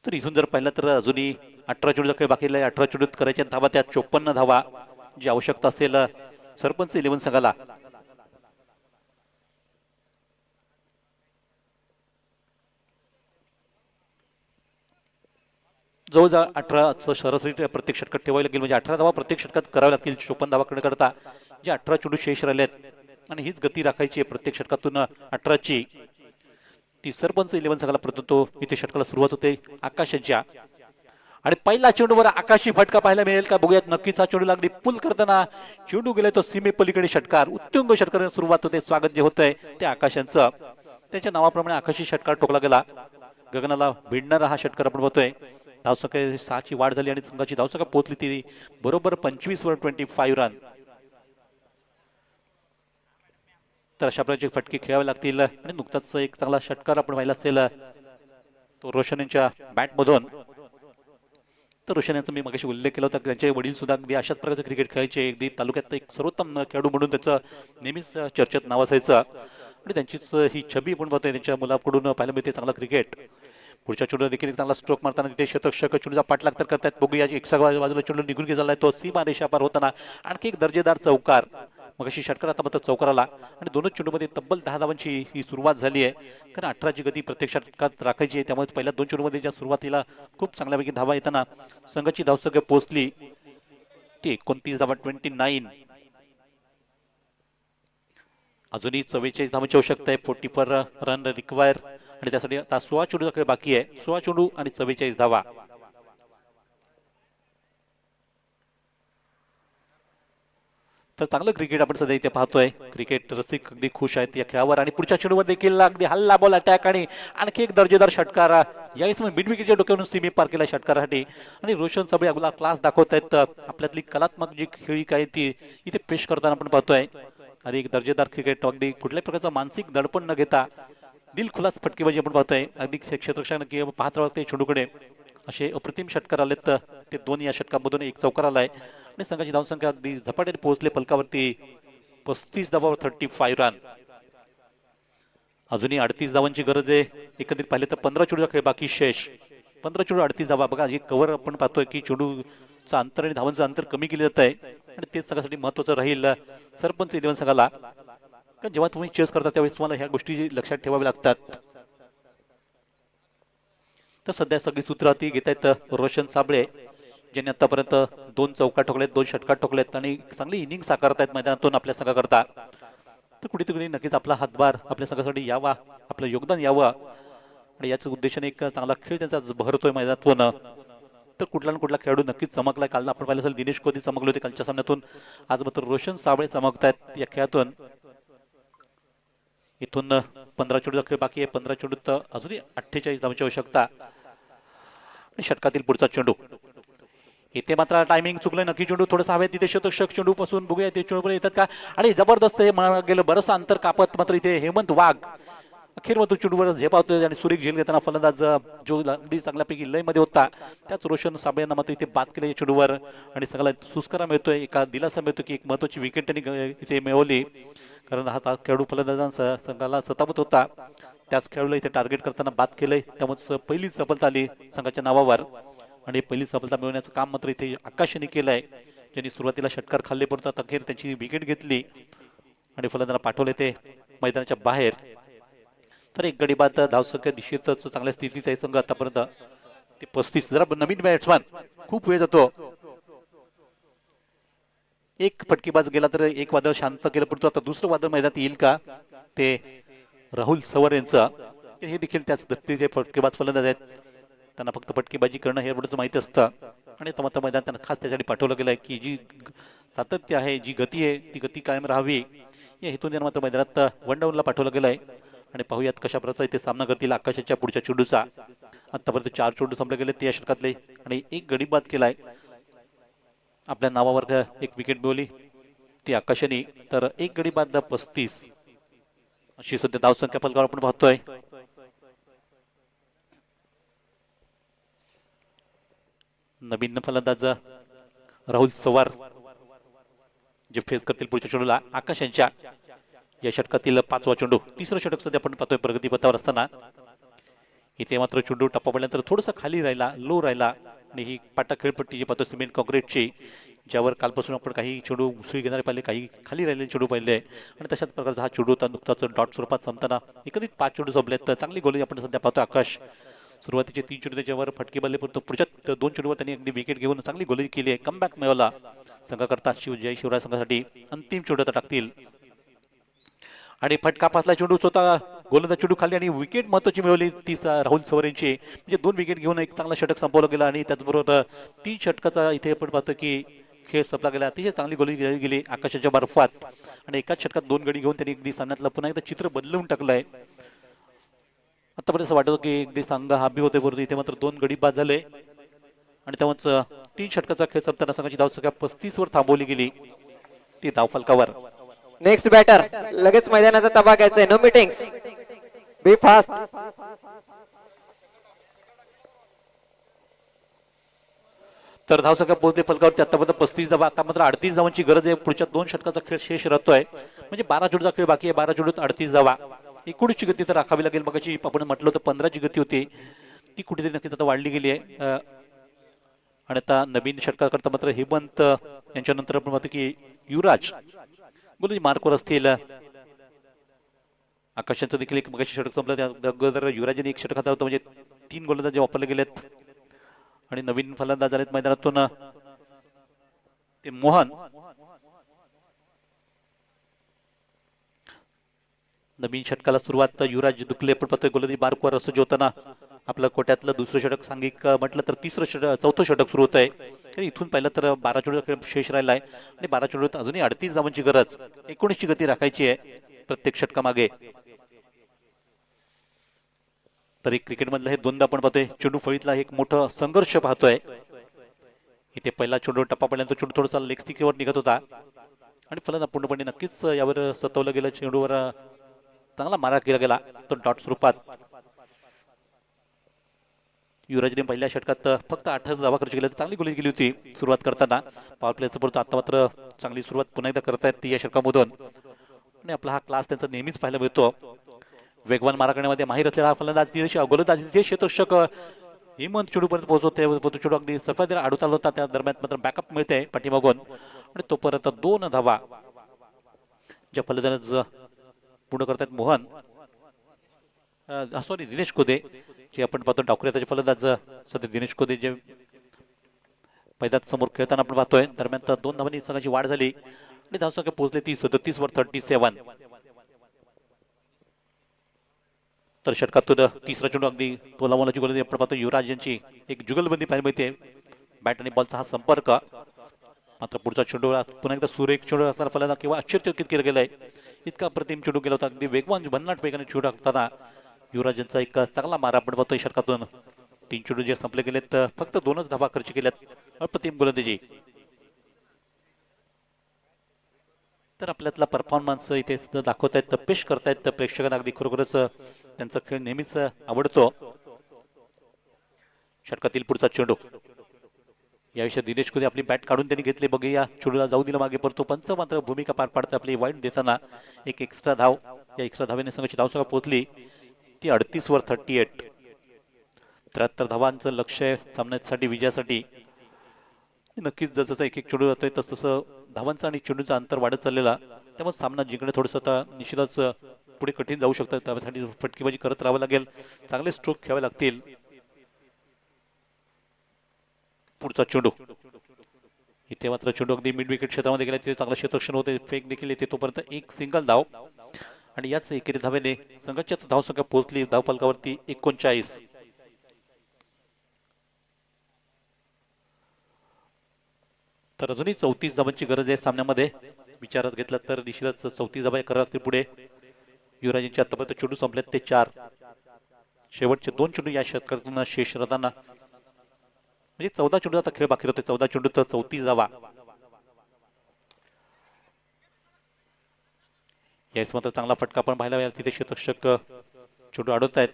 तर इथून जर पाहिलं तर अजूनही 18 चेंडूचा खेळ बाकी आहे. 18 चेंडूत करायच्या धावा त्या 54 धावा जी आवश्यकता असेल सरपंच 11 संघाला. जवळजवळ 18 सरासरी प्रत्येक षटकात ठेवायला लागेल, म्हणजे 18 धावा प्रत्येक षटकात कराव्या लागतील 54 धावा करता. जे 18 चेंडू शेष राहिलेत आणि हीच गती राखायची आहे प्रत्येक षटकातून 18ची. ती सरपंच 11 संघाला परंतु इथे षटकाला सुरुवात होते आकाशाच्या, आणि पहिला चेंडूवर आकाशी फटका पाहायला मिळेल का बघूयात. नक्कीच हा चेंडू लागली पुल करताना चेंडू गेलाय तो सीमे पलीकडे षटकार. उत्तुंग षटकाराने सुरुवात होते. स्वागत जे होतंय ते आकाशांचं, त्याच्या नावाप्रमाणे आकाशी षटकार टोकला गेला. गगनाला भिडणारा हा षटकार आपण बघतोय. धावसंख्या 6ची वाढ झाली आणि संघाची धावसंख्या पोहोचली ती बरोबर 25 वर 25 रन. तर अशा प्रकारचे फटके खेळावे लागतील आणि नुकताच एक चांगला षटकार आपण पाहिला असेल तो रोशन यांच्या बॅटमधून. तर रोशन यांचा मी मगाशी उल्लेख केला होता, त्यांचे वडील सुद्धा अगदी अशाच प्रकारचे क्रिकेट खेळायचे. अगदी तालुक्यात एक सर्वोत्तम खेळाडू म्हणून त्याचं नेहमीच चर्चेत नाव असायचं आणि त्यांचीच ही छबी आपण पाहतोय त्यांच्या मुलाकडून पाहायला मिळते चांगला क्रिकेट. पुढच्या चेंडूला देखील एक चांगला स्ट्रोक मारताना तिथे शतक चेंडूचा पाठलाग तर करतात. बघूया एक बाजूला चेंडू निघून गेला तो सीमा रेषा पार होताना आणखी एक दर्जेदार चौकार. मग अशी षटकार आता मात्र चौकार आला आणि दोनच चेंडूमध्ये तब्बल 10 धावांची ही सुरुवात झाली आहे. कारण 18ची गती प्रत्येक षटकात राखायची आहे, त्यामुळे पहिल्या 2 चेंडूमध्ये ज्या सुरुवातीला खूप चांगल्यापैकी धावा येताना संघाची धावसंख्या पोहोचली ती 29 धावा 29. अजूनही 44 धावांची आवश्यकता आहे. 44 रन रिक्वायर आणि त्यासाठी आता 16 चेंडूचा खेळ बाकी आहे. 16 चेंडू आणि 44 धावा. तर चांगलं क्रिकेट आपण सध्या इथे पाहतोय. क्रिकेट रसिक अगदी खुश आहेत या खेळावर आणि पुढच्या चेंडूवर देखील अगदी हल्ला बॉल अटॅक आणि आणखी एक दर्जेदार षटकार. यावेळेस मिड विकेटच्या डोक्यावरून सीमे पार केला षटकारासाठी आणि रोशन सगळे आपला क्लास दाखवत आहेत. आपल्यातली कलात्मक जी खेळी काय ती इथे पेश करताना आपण पाहतोय. आणि एक दर्जेदार क्रिकेट अगदी कुठल्याही प्रकारचं मानसिक दडपण न घेता दिलखुलास फटकेबाजी आपण पाहतोय. अगदी क्षेत्ररक्षण पाहत राहते चेंडूकडे असे अप्रतिम षटकार आलेत. ते 2 या षटकामधून एक चौकार आलाय आणि संघाची धावसंख्या अगदी झपाट्याने पोहोचले फलकावरती 35 धावावर 35 रन. अजूनही 38 धावांची गरज आहे. एकंदरीत पाहिले तर 15 चेंडूचा खेळ बाकी शेष. 15 चेंडू 38 धावा. बघा जी कव्हर आपण पाहतोय की चेंडूचं अंतर आणि धावांचं अंतर कमी केले जात आहे आणि तेच संघासाठी महत्वाचं राहील सरपंच 11 संघाला. कारण जेव्हा तुम्ही चेस करता त्यावेळेस तुम्हाला ह्या गोष्टी लक्षात ठेवाव्या लागतात. तर सध्या सगळी सूत्र हाती घेत आहेत रोशन साबळे ज्यांनी आतापर्यंत 2 चौका ठोकलेत, 2 षटकार ठोकलेत आणि चांगली इनिंग साकारत आहेत मैदानातून आपल्या संघाकरता. तर कुठेतरी नक्कीच आपला हातभार आपल्या संघासाठी यावा, आपलं योगदान यावं आणि याच उद्देशाने एक चांगला खेळ त्यांचा भरतोय मैदानातून. तर कुठला ना कुठला खेळाडू नक्कीच चमकलाय. काल आपण पाहिलं असेल दिनेश कोहली चमकले होते कालच्या सामन्यातून. आज मात्र रोशन साबळे चमकतायत या खेळातून. इथून 15 चेंडूचा खेळ बाकी आहे. 15 चेंडूत अजूनही 48 धावांची आवश्यकता. षटकातील पुढचा चेंडू इथे मात्र टायमिंग चुकलं. नक्की चेंडू थोडंसं हवे तिथे शतक चेंडू पासून बघूया ते चेंडू येतात का आणि जबरदस्त हे म्हणा गेलं बरंच अंतर कापत मात्र इथे हेमंत वाघ अखेर मग तो चेंडूवर झेपावतोय आणि सुरेख झेल घेताना फलंदाज जो अगदी चांगल्यापैकी लय मध्ये होता त्याच रोशन साबळे यांना मात्र इथे बाद केले चेंडूवर आणि सगळ्याला सुस्कारा मिळतोय. एका दिलासा मिळतो की एक महत्वाची विकेट त्यांनी इथे मिळवली. कारण हा खेळाडू फलंदाजांचा संघाला सतावत होता. त्याच खेळाडूला इथे टार्गेट करताना बाद केलंय. त्यामुळे पहिली सफलता आली संघाच्या नावावर आणि पहिली सफलता मिळवण्याचं काम मात्र इथे आकाश यांनी केलंय. ज्यांनी सुरुवातीला षटकार खाल्ले परंतु अखेर त्यांची विकेट घेतली आणि फलंदाजाला पाठवले ते मैदानाच्या बाहेर. तर एक गडी बाद धावसंख्या निश्चितच चांगल्या स्थितीत आहे संघ आतापर्यंत ते 35. जरा नवीन बॅट्समॅन खूप वेळ जातो. एक फटकेबाज गेला तर एक वादळ शांत केलं परंतु आता दुसरं वादळ मैदानात येईल का ते राहुल सवर यांचं. हे देखील त्याच दत्तीचे फटकेबाज फलंदाज आहेत. त्यांना फक्त फटकेबाजी करणं हे एवढंच माहिती असतं आणि मात्र मैदान त्यांना खास त्यासाठी पाठवलं गेलं आहे की जी सातत्य आहे जी गती आहे ती गती कायम राहावी या हेतून त्यांना मात्र मैदानात वन डाऊनला पाठवलं गेलं आहे. आणि पाहूयात कशा प्रकारचा इथे सामना करतील आकाशाच्या पुढच्या चेंडूचा. आतापर्यंत 4 चेंडू संपले गेले त्या षटकातले आणि एक गडी बाद केलाय. आपल्या नावावर एक विकेट मिळवली ती आकाशाने. तर एक गडी बाद 35 अशी सध्या धावसंख्या फलकावर आपण पाहतोय. नवीन फलंदाज राहुल सवार जे फेस करतील पुढच्या चेंडूला आकाश यांच्या. या षटकातील 5वा चेंडू. तिसरं षटक सध्या आपण पाहतोय प्रगतीपथावर असताना. इथे मात्र चेंडू टप्पा पडल्यानंतर थोडासा खाली राहिला, लो राहिला आणि ही पाटा खेळपट्टी जी पाहतो सिमेंट कॉन्क्रीटची ज्यावर कालपासून आपण काही चेंडू उसळी घेणारे पाहिले, काही खाली राहिलेले चेंडू पाहिले आणि तशाच प्रकारचा हा चेंडू होता. नुकताच डॉट स्वरूपात संपताना एकत्रित 5 चेंडू संपलेत. चांगली गोलंदाजी आपण सध्या पाहतोय आकाश. सुरुवातीचे 3 चेंडू त्याच्यावर फटके बदले परंतु पुढच्या 2 चेंडूवर त्यांनी अगदी विकेट घेऊन चांगली गोलंदाजी केली आहे. कमबॅक मिळवला संघाकरता. जय शिवराय संघासाठी अंतिम चेंडू आता टाकतील आणि फटका पासला चेंडू स्वतः गोलंदाज चेंडू खाली आणि विकेट महत्वाची मिळवली ती राहुल सवर यांची. म्हणजे 2 विकेट घेऊन एक चांगला षटक संपवलं गेला आणि त्याचबरोबर 3 षटकाचा इथे आपण पाहतो की खेळ संपला गेला. अतिशय चांगली गोलंदाजी गेली आकाशाच्या मार्फत आणि एकाच षटकात 2 गडी घेऊन त्यांनी अगदी सामन्यातलं पुन्हा एकदा चित्र बदलवून टाकलंय. आतापर्यंत वाटत की अगदी संघ हाबी होते परंतु इथे मात्र 2 गडी बाद झाले आणि त्यामुळे 3 षटकाचा खेळ संपताना संघाची धावसंख्या 35 वर थांबवली गेली ती धाव फलकावर. नेक्स्ट बॅटर लगेच मैदानाचा ताबा घ्यायचा आहे. नो मीटिंग्स, बी फास्ट. तर धावसंख्या पोहोचते फलकावरती आतापर्यंत 35 धावा. आता मात्र 38 धावांची गरज आहे. पुढच्या 2 षटकाचा खेळ शेष राहतोय. म्हणजे 12 चेंडूचा खेळ बाकी आहे. 12 चेंडूत 38 धावा. 19ची गती तर राखावी लागेल. मगाशी आपण म्हटलं होतं 15ची गती होती, ती कुठेतरी नक्कीच आता वाढली गेली आहे. आणि आता नवीन षटकाकरता मात्र हेमंत यांच्यानंतर आपण पाहतो की युवराज गोलंदाजी मार्कवर असतील. आकाशांचं देखील एक मगाशी षटक संपलं. त्या अगोदर युवराजने एक षटक हाताळलं होतं. म्हणजे 3 गोलंदाज वापरले गेलेत आणि नवीन फलंदाज आलेत मैदानातून ते मोहन. नवीन षटकाला सुरुवात युवराज दुखले पण पाहतोय गोलंदाजी मार्कवर असं होताना आपलं कोट्यातलं दुसरं षटक सांघिक म्हटलं तर चौथं षटक सुरू होत आहे. इथून पाहिलं तर 12 चेंडूचा शेष राहिला आहे आणि 12 चेंडूत अजूनही 38 धावांची गरज. 19ची गती राखायची आहे प्रत्येक षटकामागे. तरी क्रिकेटमधलं हे दोनदा आपण पाहतोय चेंडू फळीतला एक मोठं संघर्ष पाहतोय. इथे पहिला चेंडू टप्पा पडल्यानंतर चेंडू थोडासा लेग स्टिकवर निघत होता आणि फलंदाज पूर्णपणे नक्कीच यावर सतवलं गेलं. चेंडूवर चांगला मारा केला गेला तो डॉट स्वरूपात. युवराजने पहिल्या षटकात फक्त 8 धावा खर्च केल्या. चांगली गोलंदाजी गेली होती सुरुवात करताना. पॉवर प्लेचं परंतु आता मात्र चांगली सुरुवात पुन्हा एकदा करतायत या षटकामधून आणि आपला हा क्लास त्यांचा नेहमीच पाहायला मिळतो. वेगवान मारा करण्यामध्ये माहीर असलेला फलंदाज गोलंदाज ते क्षेत्ररक्षक हेमंत चेंडूपर्यंत पोहोचवते. चेंडू अगदी सफाईदार आडूत आला होता. त्या दरम्यान मात्र बॅकअप मिळते पाठीमागून आणि तोपर्यंत 2 धावा ज्या फलंदाज पूर्ण करतात मोहन सॉरी दिनेश कोदे जे आपण पाहतो डावखुऱ्याचे फलंदाज सध्या दिनेश कोदे जे मैदानात समोर खेळताना आपण पाहतोय. दरम्यान 2 धावांनी संघाची वाढ झाली आणि धावसंख्या पोहोचली ती 37 वर 37. तर षटकातून तिसरा चेंडू अगदी तोलामोलाची गोलंदाजी आपण पाहतो. युवराज यांची एक जुगलबंदी पाहायला मिळते. बॅट आणि बॉलचा हा संपर्क. मात्र पुढचा चेंडू पुन्हा एकदा सुरेख चेंडू असताना फलंदाज किंवा आश्चर्यचकित केलं गेलंय. इतका प्रतिम चेंडू गेला होता. अगदी वेगवान भन्नाट वेगाने चेंडू टाकताना युवराज यांचा एक चांगला मारा आपण पाहतोय षटकातून. 3 चेंडू जे संपले गेलेत फक्त 2च धावा खर्च केल्यात. अप्रतिम गोलंदाजी. तर आपल्यातला परफॉर्मन्स इथे दाखवतायत पेश करतायत प्रेक्षकांना. अगदी खरोखरच त्यांचा खेळ नेहमीच आवडतो. षटकातील पुढचा चेंडू याविषयी दिनेश कोदे आपली बॅट काढून त्यांनी घेतली. बघूया चेंडूला जाऊ दिला मागे परतो. पंच मात्र भूमिका पार पाडते आपली वाईट देताना एक एक्स्ट्रा धाव. या एक्स्ट्रा धावेने संघाची धावसंख्या पोहोचली ती 38 वर 38. 73 धावांचं लक्ष आहे सामन्यासाठी विजयासाठी. नक्कीच जसं एक चेंडू जातोय तसं धावांचं आणि चेंडूचं अंतर वाढत चाललेला. त्यामुळे सामना जिंकणे थोडंसं आता निश्चितच पुढे कठीण जाऊ शकतं. त्यासाठी फटकेबाजी करत राहावं लागेल. चांगले स्ट्रोक खेळावे लागतील. पुढचा चेंडू इथे मात्र चेंडू अगदी मिड विकेट क्षेत्रामध्ये गेला. तिथे चांगलं क्षेत्ररक्षण होते. फेक देखील येते तोपर्यंत एक सिंगल धाव आणि याच एकेरी धावेने संघाची धावसंख्या पोहोचली धावफलकावरती 39. तर अजूनही 34 धावांची गरज आहे सामन्यामध्ये. विचारात घेतला तर निश्चितच 34 धावा कराव्या लागतील पुढे. युवराजांचे आतापर्यंत चेंडू संपलेत ते 4. शेवटचे 2 चेंडू या षटकातून शेष राहताना म्हणजे 14 चेंडू आता खेळ बाकी राहतोय. 14 चेंडू तर 34 धावा. याच मात्र चांगला फटका पण पाहायला मिळाला. तिथे क्षेत्ररक्षक चेंडू अडवत आहेत.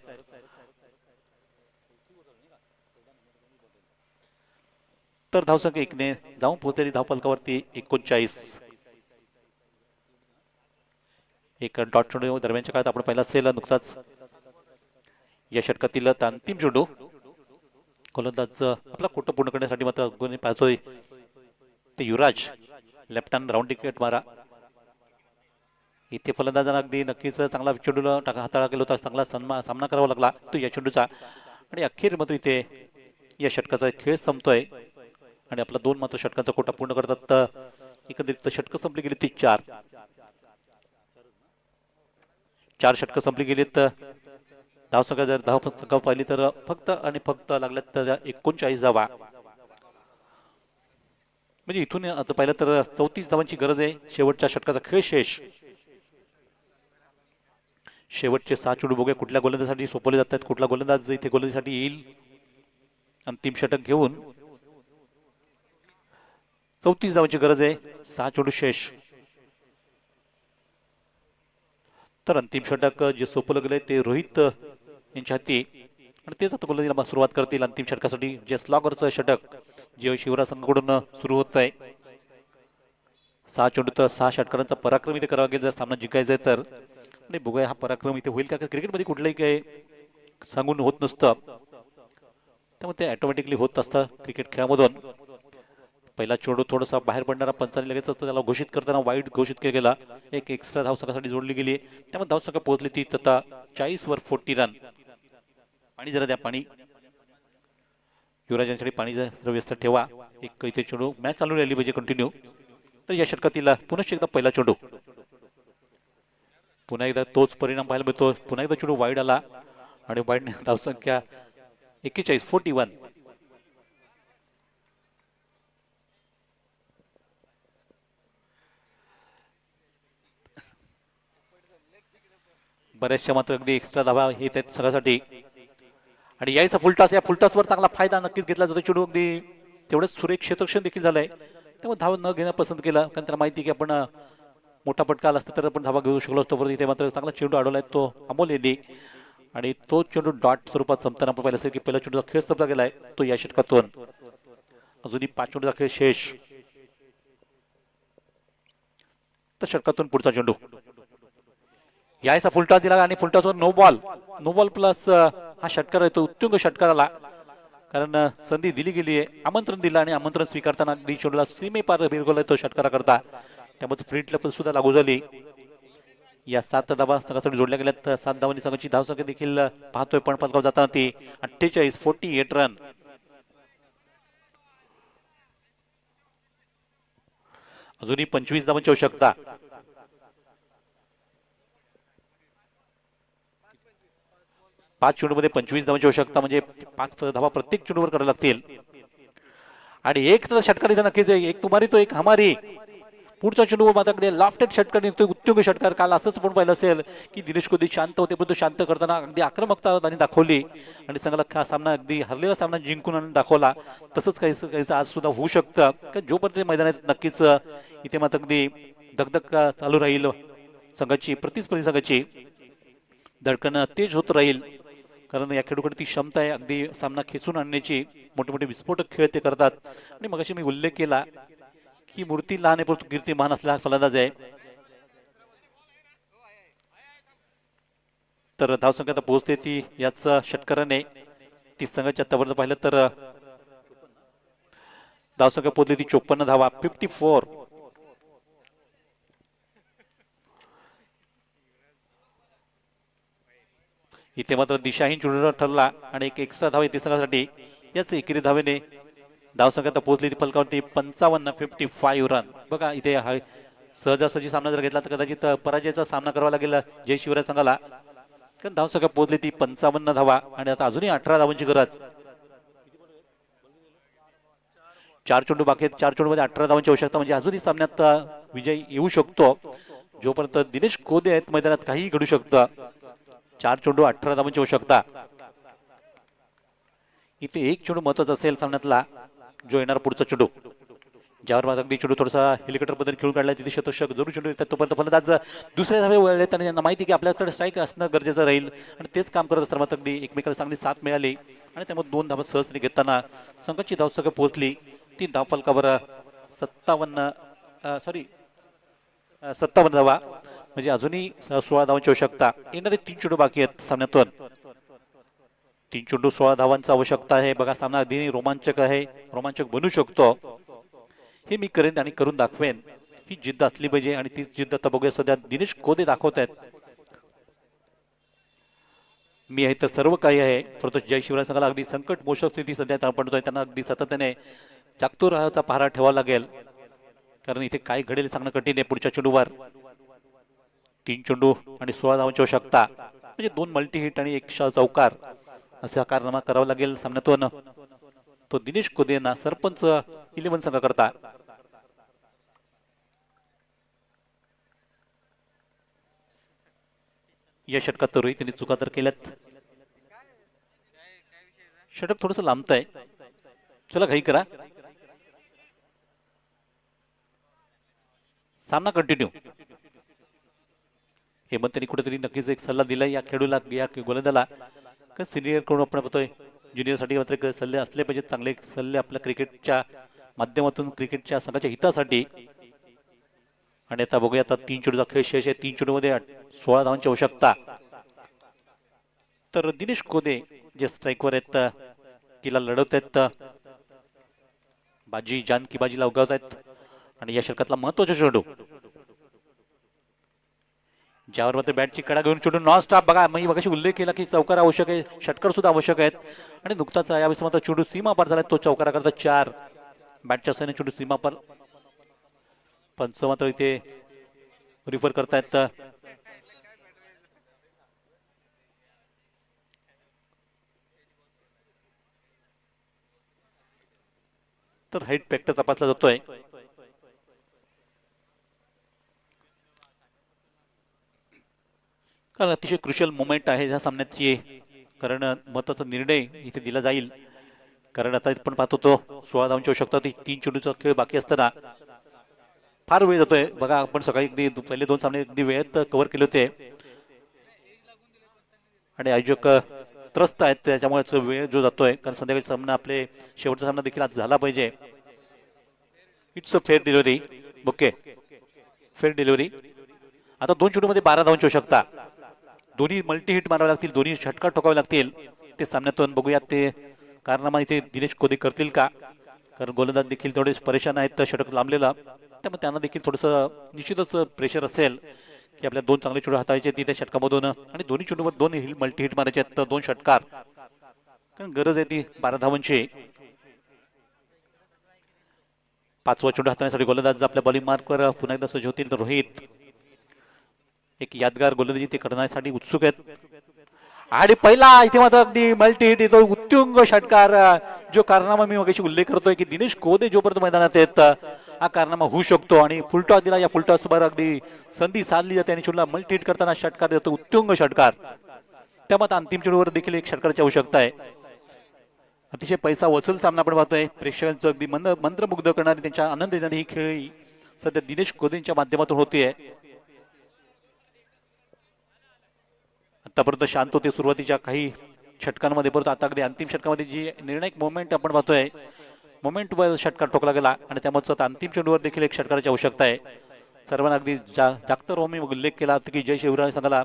तर धावसंख्या 1ने जाऊन पोहोचलेली धावफलकावरती 39. एक डॉट चेंडू दरम्यानच्या काळात आपण पाहिला असेल नुकताच. या षटकातील अंतिम चेंडू गोलंदाज आपला कोटं पूर्ण करण्यासाठी मात्र पाहतोय ते युवराज. लेफ्ट हँड राऊंड विकेट मारा. इथे फलंदाजांना अगदी नक्कीच चांगला चेंडूला हाताळा केला होता. चांगला सामना करावा लागला तो या चेंडूचा आणि अखेर मात्र इथे या षटकाचा खेळ संपतोय आणि आपला 2 मात्र षटकांचा कोटा पूर्ण करतात. एकंदरीत षटकं संपली गेली ती 4. 4 षटकं संपली गेलीत. धावसंख्या जर धावसंख्या पाहिली तर फक्त आणि फक्त लागल्यात 39 धावा. म्हणजे इथून आता पाहिलं तर 34 धावांची गरज आहे. शेवटच्या षटकाचा खेळ शेष. शेवटचे 6 चेंडू बघूया कुठल्या गोलंदाजासाठी सोपवले जातात. कुठला गोलंदाज इथे गोलंदाजीसाठी येईल अंतिम षटक घेऊन. 34 धावांची गरज आहे. 6 चेंडू शेष. तर अंतिम षटक जे सोपवलं गेलंय ते रोहित यांच्या हाती आणि तेच आता गोलंदाजीला सुरुवात करतील अंतिम षटकासाठी. जे स्लॉगरचं षटक जे शिवराज संघाकडून सुरू होत आहे. 6 चेंडूत 6 षटकारांचा पराक्रम इथे करावा लागेल जर सामना जिंकायचा आहे तर. आणि बघूया हा पराक्रम इथे होईल का. क्रिकेटमध्ये कुठलंही काही सांगून होत नसतं, त्यामुळे ते ऑटोमॅटिकली होत असतं क्रिकेट खेळामधून. पहिला चेंडू थोडासा बाहेर पडणारा पंचाने लगेच त्याला घोषित करताना वाईट घोषित केला गेला. एक एक्स्ट्रा धावसंघासाठी जोडली गेली, त्यामुळे धावसंख्या पोहोचली ती तथा 40 वर 40 रन. पाणी जरा द्या पाणी. युवराज यांच्याकडे पाणी जर व्यवस्था ठेवा. एक इथे चेंडू मॅच चालू राहिली पाहिजे कंटिन्यू. तर या षटकातील पुनश्च एकदा पहिला चेंडू, पुन्हा एकदा तोच परिणाम पाहायला मिळतो. पुन्हा एकदा चेंडू वाईड आला आणि वाईड धावसंख्या 41 41. बऱ्याचशा मात्र अगदी एक्स्ट्रा धावा येत आहेत सगळ्यासाठी आणि यायचा फुलटॉस. या फुलटॉसवर चांगला फायदा नक्कीच घेतला जातो. चेंडू अगदी तेवढंच सुरेख क्षेत्ररक्षण देखील झालंय, त्यामुळे धावा न घेणं पसंत केलं कारण त्याला माहिती की आपण मोठा पटका आला असता तर आपण धावा घेऊ शकलो असतो. परत इथे मात्र चांगला चेंडू अडवलाय तो अमोल यांनी आणि तो चेंडू डॉट स्वरूपात संपताना आपण पाहिलं असेल की पहिला चेंडूचा खेळ संपला गेलाय तो या षटकातून. अजूनही 5 चेंडूचा खेळ शेष. तर षटकातून पुढचा चेंडू यायचा फुलटॉस दिला आणि फुलटॉसवर नो बॉल प्लस हा षटकार आहे तो उत्तुंग षटकार आला कारण संधी दिली गेली आहे. आमंत्रण दिलं आणि आमंत्रण स्वीकारताना अगदी चेंडूला सीमे पार भिरगवलाय तो षटकारा करता, त्यामुळे फ्रीट लेवल सुद्धा लागू झाली. या 7 धावा संघासाठी जोडल्या गेल्यात. 7 धावांनी संघाची धावसंख्या देखील पाहतोय पण पलकाव जाताना ती 48 48 रन. अजूनही 25 धावांची आवश्यकता. 5 चेंडूमध्ये 25 धावांची आवश्यकता म्हणजे 5 धावा प्रत्येक चेंडूवर करायला लागतील आणि एक तर षटकार इथे नक्कीच एक तुम्हारी तो एक हमारी. पुढचा चेंडू मात्र अगदी लॉफ्टेड षटकार निघतोय उत्तुंग षटकार. काल असंच आपण पाहिलं असेल की दिनेश कोहली शांत होते पण तो शांत करताना अगदी आक्रमकता त्यांनी दाखवली आणि संघाला सामना अगदी हरलेला सामना जिंकून दाखवला. तसंच काही आज सुद्धा होऊ शकतं कारण जोपर्यंत मैदानात नक्कीच इथे मात्र अगदी दगदग चालू राहील संघाची. प्रतिस्पर्धी संघाची धडकन तेज होत राहील कारण या खेळाडूकडे ती क्षमता आहे अगदी सामना खेचून आणण्याची. मोठे मोठे विस्फोटक खेळ ते करतात आणि मगाशी मी उल्लेख केला की मूर्ती लहान आहे परंतु कीर्ती महान असलेला फलंदाज आहे. तर धावसंख्या आता पोहोचते ती याच षटकाराने. ती संघाच्या आतापर्यंत पाहिलं तर धावसंख्या पोहोचली ती 54 धावा 54. इथे मात्र दिशाहीन चेंडू ठरला आणि एक एक्स्ट्रा धाव येते संघासाठी. याच एकेरी धावेने धावसंख्या आता पोहोचली ती फलकावरती 55 55 रन. बघा इथे सहजासहजी सामना जर घेतला तर कदाचित पराजयाचा सामना करावा लागेल जय शिवराय संघाला कारण धावसंख्या पोहोचली ती 55 धावा आणि आता अजूनही 18 धावांची गरज. 4 चेंडू बाकी आहेत. 4 चेंडूमध्ये 18 धावांची आवश्यकता म्हणजे अजूनही सामन्यात विजय येऊ शकतो. जोपर्यंत दिनेश कोहली आहेत मैदानात काहीही घडू शकतं. 4 चेंडू 18 धावांची आवश्यकता. इथे एक चेंडू महत्वाचा असेल सामन्यातला जो येणार पुढचा चेंडू ज्यावर माझा अगदी चेंडू थोडासा हेलिकॉप्टर बद्दल खेळून काढला तिथे शतक जरूर चेंडू येतात तोपर्यंत फलंदाज दुसऱ्या धावे वळलेत आणि त्यांना माहिती की आपल्याकडे स्ट्राईक असणं गरजेचं राहील आणि तेच काम करत असताना मात्र अगदी एकमेकाला चांगली साथ मिळाली आणि त्यामुळे 2 धावा सहजपणे घेताना संघाची धावसंख्या पोहोचली ती धावफलकावर 57 धावा म्हणजे अजूनही 16 धावांची आवश्यकता. येणारे 3 चेंडू बाकी आहेत सामन्यातून. 3 चेंडू 16 धावांची आवश्यकता आहे. बघा सामना अगदी रोमांचक आहे, रोमांचक बनू शकतो. हे मी करेन आणि करून दाखवेन. ही जिद्द असली पाहिजे आणि ती जिद्द आता बघूया सध्या दिनेश कोहली दाखवत आहेत. मी आहे तर सर्व काही आहे परंतु जय शिवराय संघाला अगदी संकट मोशक स्थिती सध्या पडतोय. त्यांना अगदी सातत्याने जागतो राहायचा पहारा ठेवावा लागेल कारण इथे काय घडेल सांगणं कठीण आहे. पुढच्या चेंडूवर 3 चेंडू आणि 16 धावांची आवश्यकता म्हणजे 2 मल्टी हिट आणि 1 चौकार असा कारनामा करावा लागेल सामन्यातून. तो दिनेश कोहली यांना सरपंच 11 संघ करता. या षटकात रोहित यांनी चुका तर केल्यात. षटक थोडस लांबत आहे. चला घाई करा. सामना कंटिन्यू. हेमंत यांनी कुठेतरी नक्कीच एक सल्ला दिला या खेळूला, या गोलंदाला. कारण सिनियर कडून आपण बघतोय ज्युनियरसाठी मात्र सल्ले असले पाहिजेत, चांगले सल्ले आपल्या क्रिकेटच्या माध्यमातून, क्रिकेटच्या संघाच्या हितासाठी. आणि आता बघूया, आता 3 चेंडूचा खेळ शेष आहे. 3 चेंडूमध्ये 16 धावांची आवश्यकता. तर दिनेश कोदे जे स्ट्राईकवर आहेत, तिला लढवत आहेत, बाजी जान की बाजीला उगावत आहेत. आणि या षटकातला महत्वाचा चेंडू ज्यावर मात्र बॅटची कडा घेऊन चेंडू नॉन स्टॉप. बघा मी बघाशी उल्लेख केला की चौकार आवश्यक आहे, षटकार सुद्धा आवश्यक आहेत. आणि नुकताच यावेळेस मात्र चेंडू सीमा पार झाला, तो चौकारा करता 4 बॅटच्या सहाय्याने चेंडू सीमा पार. पंच मात्र इथे रिफर करतायत. तर हाईट फॅक्टर तपासला जातोय. कारण अतिशय क्रुशियल मोमेंट आहे ह्या सामन्याची, कारण महत्वाचा निर्णय इथे दिला जाईल. कारण आता आपण पाहतो तो 16 धावांची आवश्यकता होती. 3 चेंडूचा खेळ बाकी असताना फार वेळ जातोय. बघा आपण सकाळी अगदी पहिले 2 सामने अगदी वेळेत कव्हर केले होते आणि आयोजक त्रस्त आहेत, त्याच्यामुळे वेळ जो जातोय. कारण संध्याकाळी सामना, आपले शेवटचा सामना देखील आज झाला पाहिजे. It's a fair delivery. Okay, fair delivery. आता 2 चेंडूमध्ये 12 धावांची आवश्यकता. दोन्ही मल्टी हिट मारावे लागतील, दोन्ही षटकार ठोकावे लागतील. ते सामन्यातून बघूयात ते कारनामा इथे दिनेश कोदे करतील का. कारण गोलंदाज देखील थोडेच परेशान आहेत षटक लांबलेला, त्यामुळे त्यांना देखील थोडंसं निश्चितच प्रेशर असेल की आपल्या 2 चांगले चेंडू हाताळायचे तिथे षटकामधून. आणि दोन्ही चेंडूवर 2 मल्टी हिट मारायचे आहेत, 2 षटकार. कारण गरज आहे ती 12 धावांची. 5वा चेंडू हाताळण्यासाठी गोलंदाज आपल्या बॉलिंग मार्कवर पुन्हा एकदा सज्ज होतील. तर रोहित एक यादगार गोलंदाजी ते करण्यासाठी उत्सुक आहेत. आणि पहिला इथे मात्र अगदी मल्टी हिट येतो, उत्तुंग षटकार. जो कारनामा मी मगाशी उल्लेख करतोय की दिनेश कोदे जोपर्यंत मैदानात आहेत हा कारनामा होऊ शकतो. आणि फुलटॉस दिला, या फुलटॉस वर अगदी संधी साधली जाते आणि चेंडूला मल्टी हिट करताना षटकार देतो, उत्तुंग षटकार. त्यामुळे अंतिम चेंडूवर देखील एक षटकाराची आवश्यकता आहे. अतिशय पैसा वसूल सामना आपण पाहतोय. प्रेक्षकांचं अगदी मंत्रमुग्ध करणारी, त्यांच्या आनंद देणारी ही खेळी सध्या दिनेश कोदेंच्या माध्यमातून होतीये. आतापर्यंत शांत होते सुरुवातीच्या काही षटकांमध्ये, परंतु आता अगदी अंतिम षटकामध्ये जी निर्णायक मोमेंट आपण पाहतोय, मोमेंटवर षटकार ठोकला गेला. आणि त्यामुळे अंतिम चेंडूवर देखील एक षटकाराची आवश्यकता आहे. सर्वांना अगदी जागतिक रोमी उल्लेख केला की जय शिवराय संघाला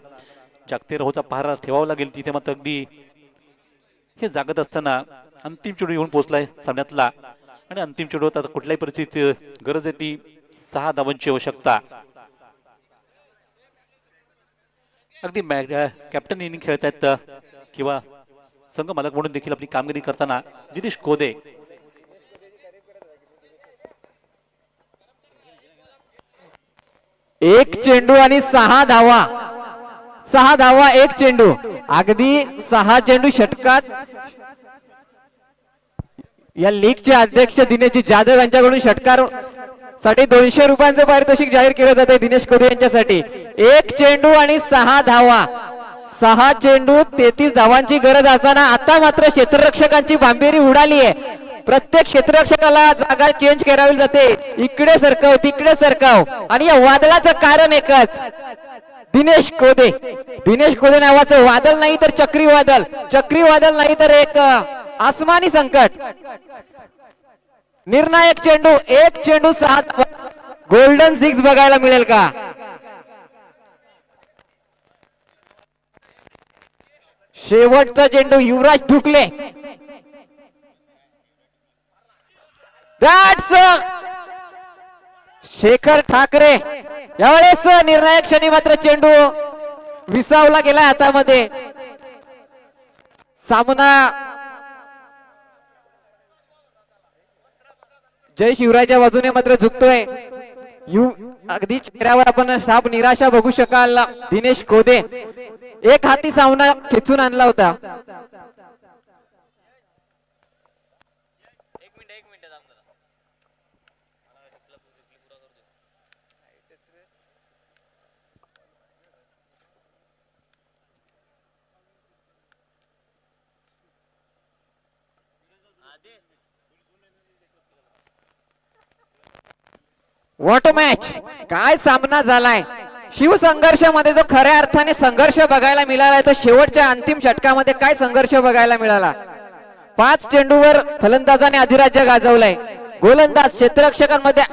जागतिक रोचा पहारा ठेवावा लागेल. तिथे मात्र अगदी हे जागत असताना अंतिम चेंडू येऊन पोहोचलाय सामन्यातला. आणि अंतिम चेंडू आता कुठल्याही परिस्थितीत गरज आहे ती 6 धावांची आवश्यकता. अगदी कॅप्टन इनिंग खेळत आहेत किंवा संघ मालक म्हणून देखील आपली कामगिरी करताना दिनेश कोदे. एक चेंडू आणि 6 धावा, 6 धावा, 1 चेंडू. अगदी 6 चेंडू षटकात. या लीगचे अध्यक्ष दिनेशजी जाधव यांच्याकडून षटकार साठी 200 रुपयांचं पारितोषिक जाहीर केलं जाते दिनेश कोदे यांच्यासाठी. 1 चेंडू आणि 6 धावा, 6 चेंडू 33 धावांची गरज असताना आता मात्र क्षेत्ररक्षकांची भांबेरी उडाली आहे. प्रत्येक क्षेत्ररक्षकाला जागा चेंज करावी जाते, इकडे सरकाव तिकडे सरकाव. आणि या वादळाचं कारण एकच, दिनेश कोदे. दिनेश कोदे नावाचं वादळ नाही तर चक्रीवादळ, चक्रीवादळ नाही तर एक आसमानी संकट. निर्णायक चेंडू, 1 चेंडू 6 धावा. गोल्डन 6 बघायला मिळेल का. शेवटचा चेंडू युवराज ढुकले. दॅट्स शेखर ठाकरे. यावेळेस निर्णायक क्षणी मात्र चेंडू विसावला गेला हातामध्ये. सामना जय शिवरायच्या बाजूने मात्र झुकतोय. अगदी चेहऱ्यावर आपण साफ निराशा बघू शकाल. दिनेश कोदे एक हाती सामना खेचून आणला होता. व्हॉट मॅच, काय सामना झालाय. शिवसंघर्षामध्ये जो खऱ्या अर्थाने संघर्ष बघायला मिळाला तो शेवटच्या अंतिम षटकामध्ये काय संघर्ष बघायला मिळाला. 5 चेंडूवर फलंदाजाने अधिराज्य गाजवलाय. गोलंदाज क्षेत्ररक्षकांमध्ये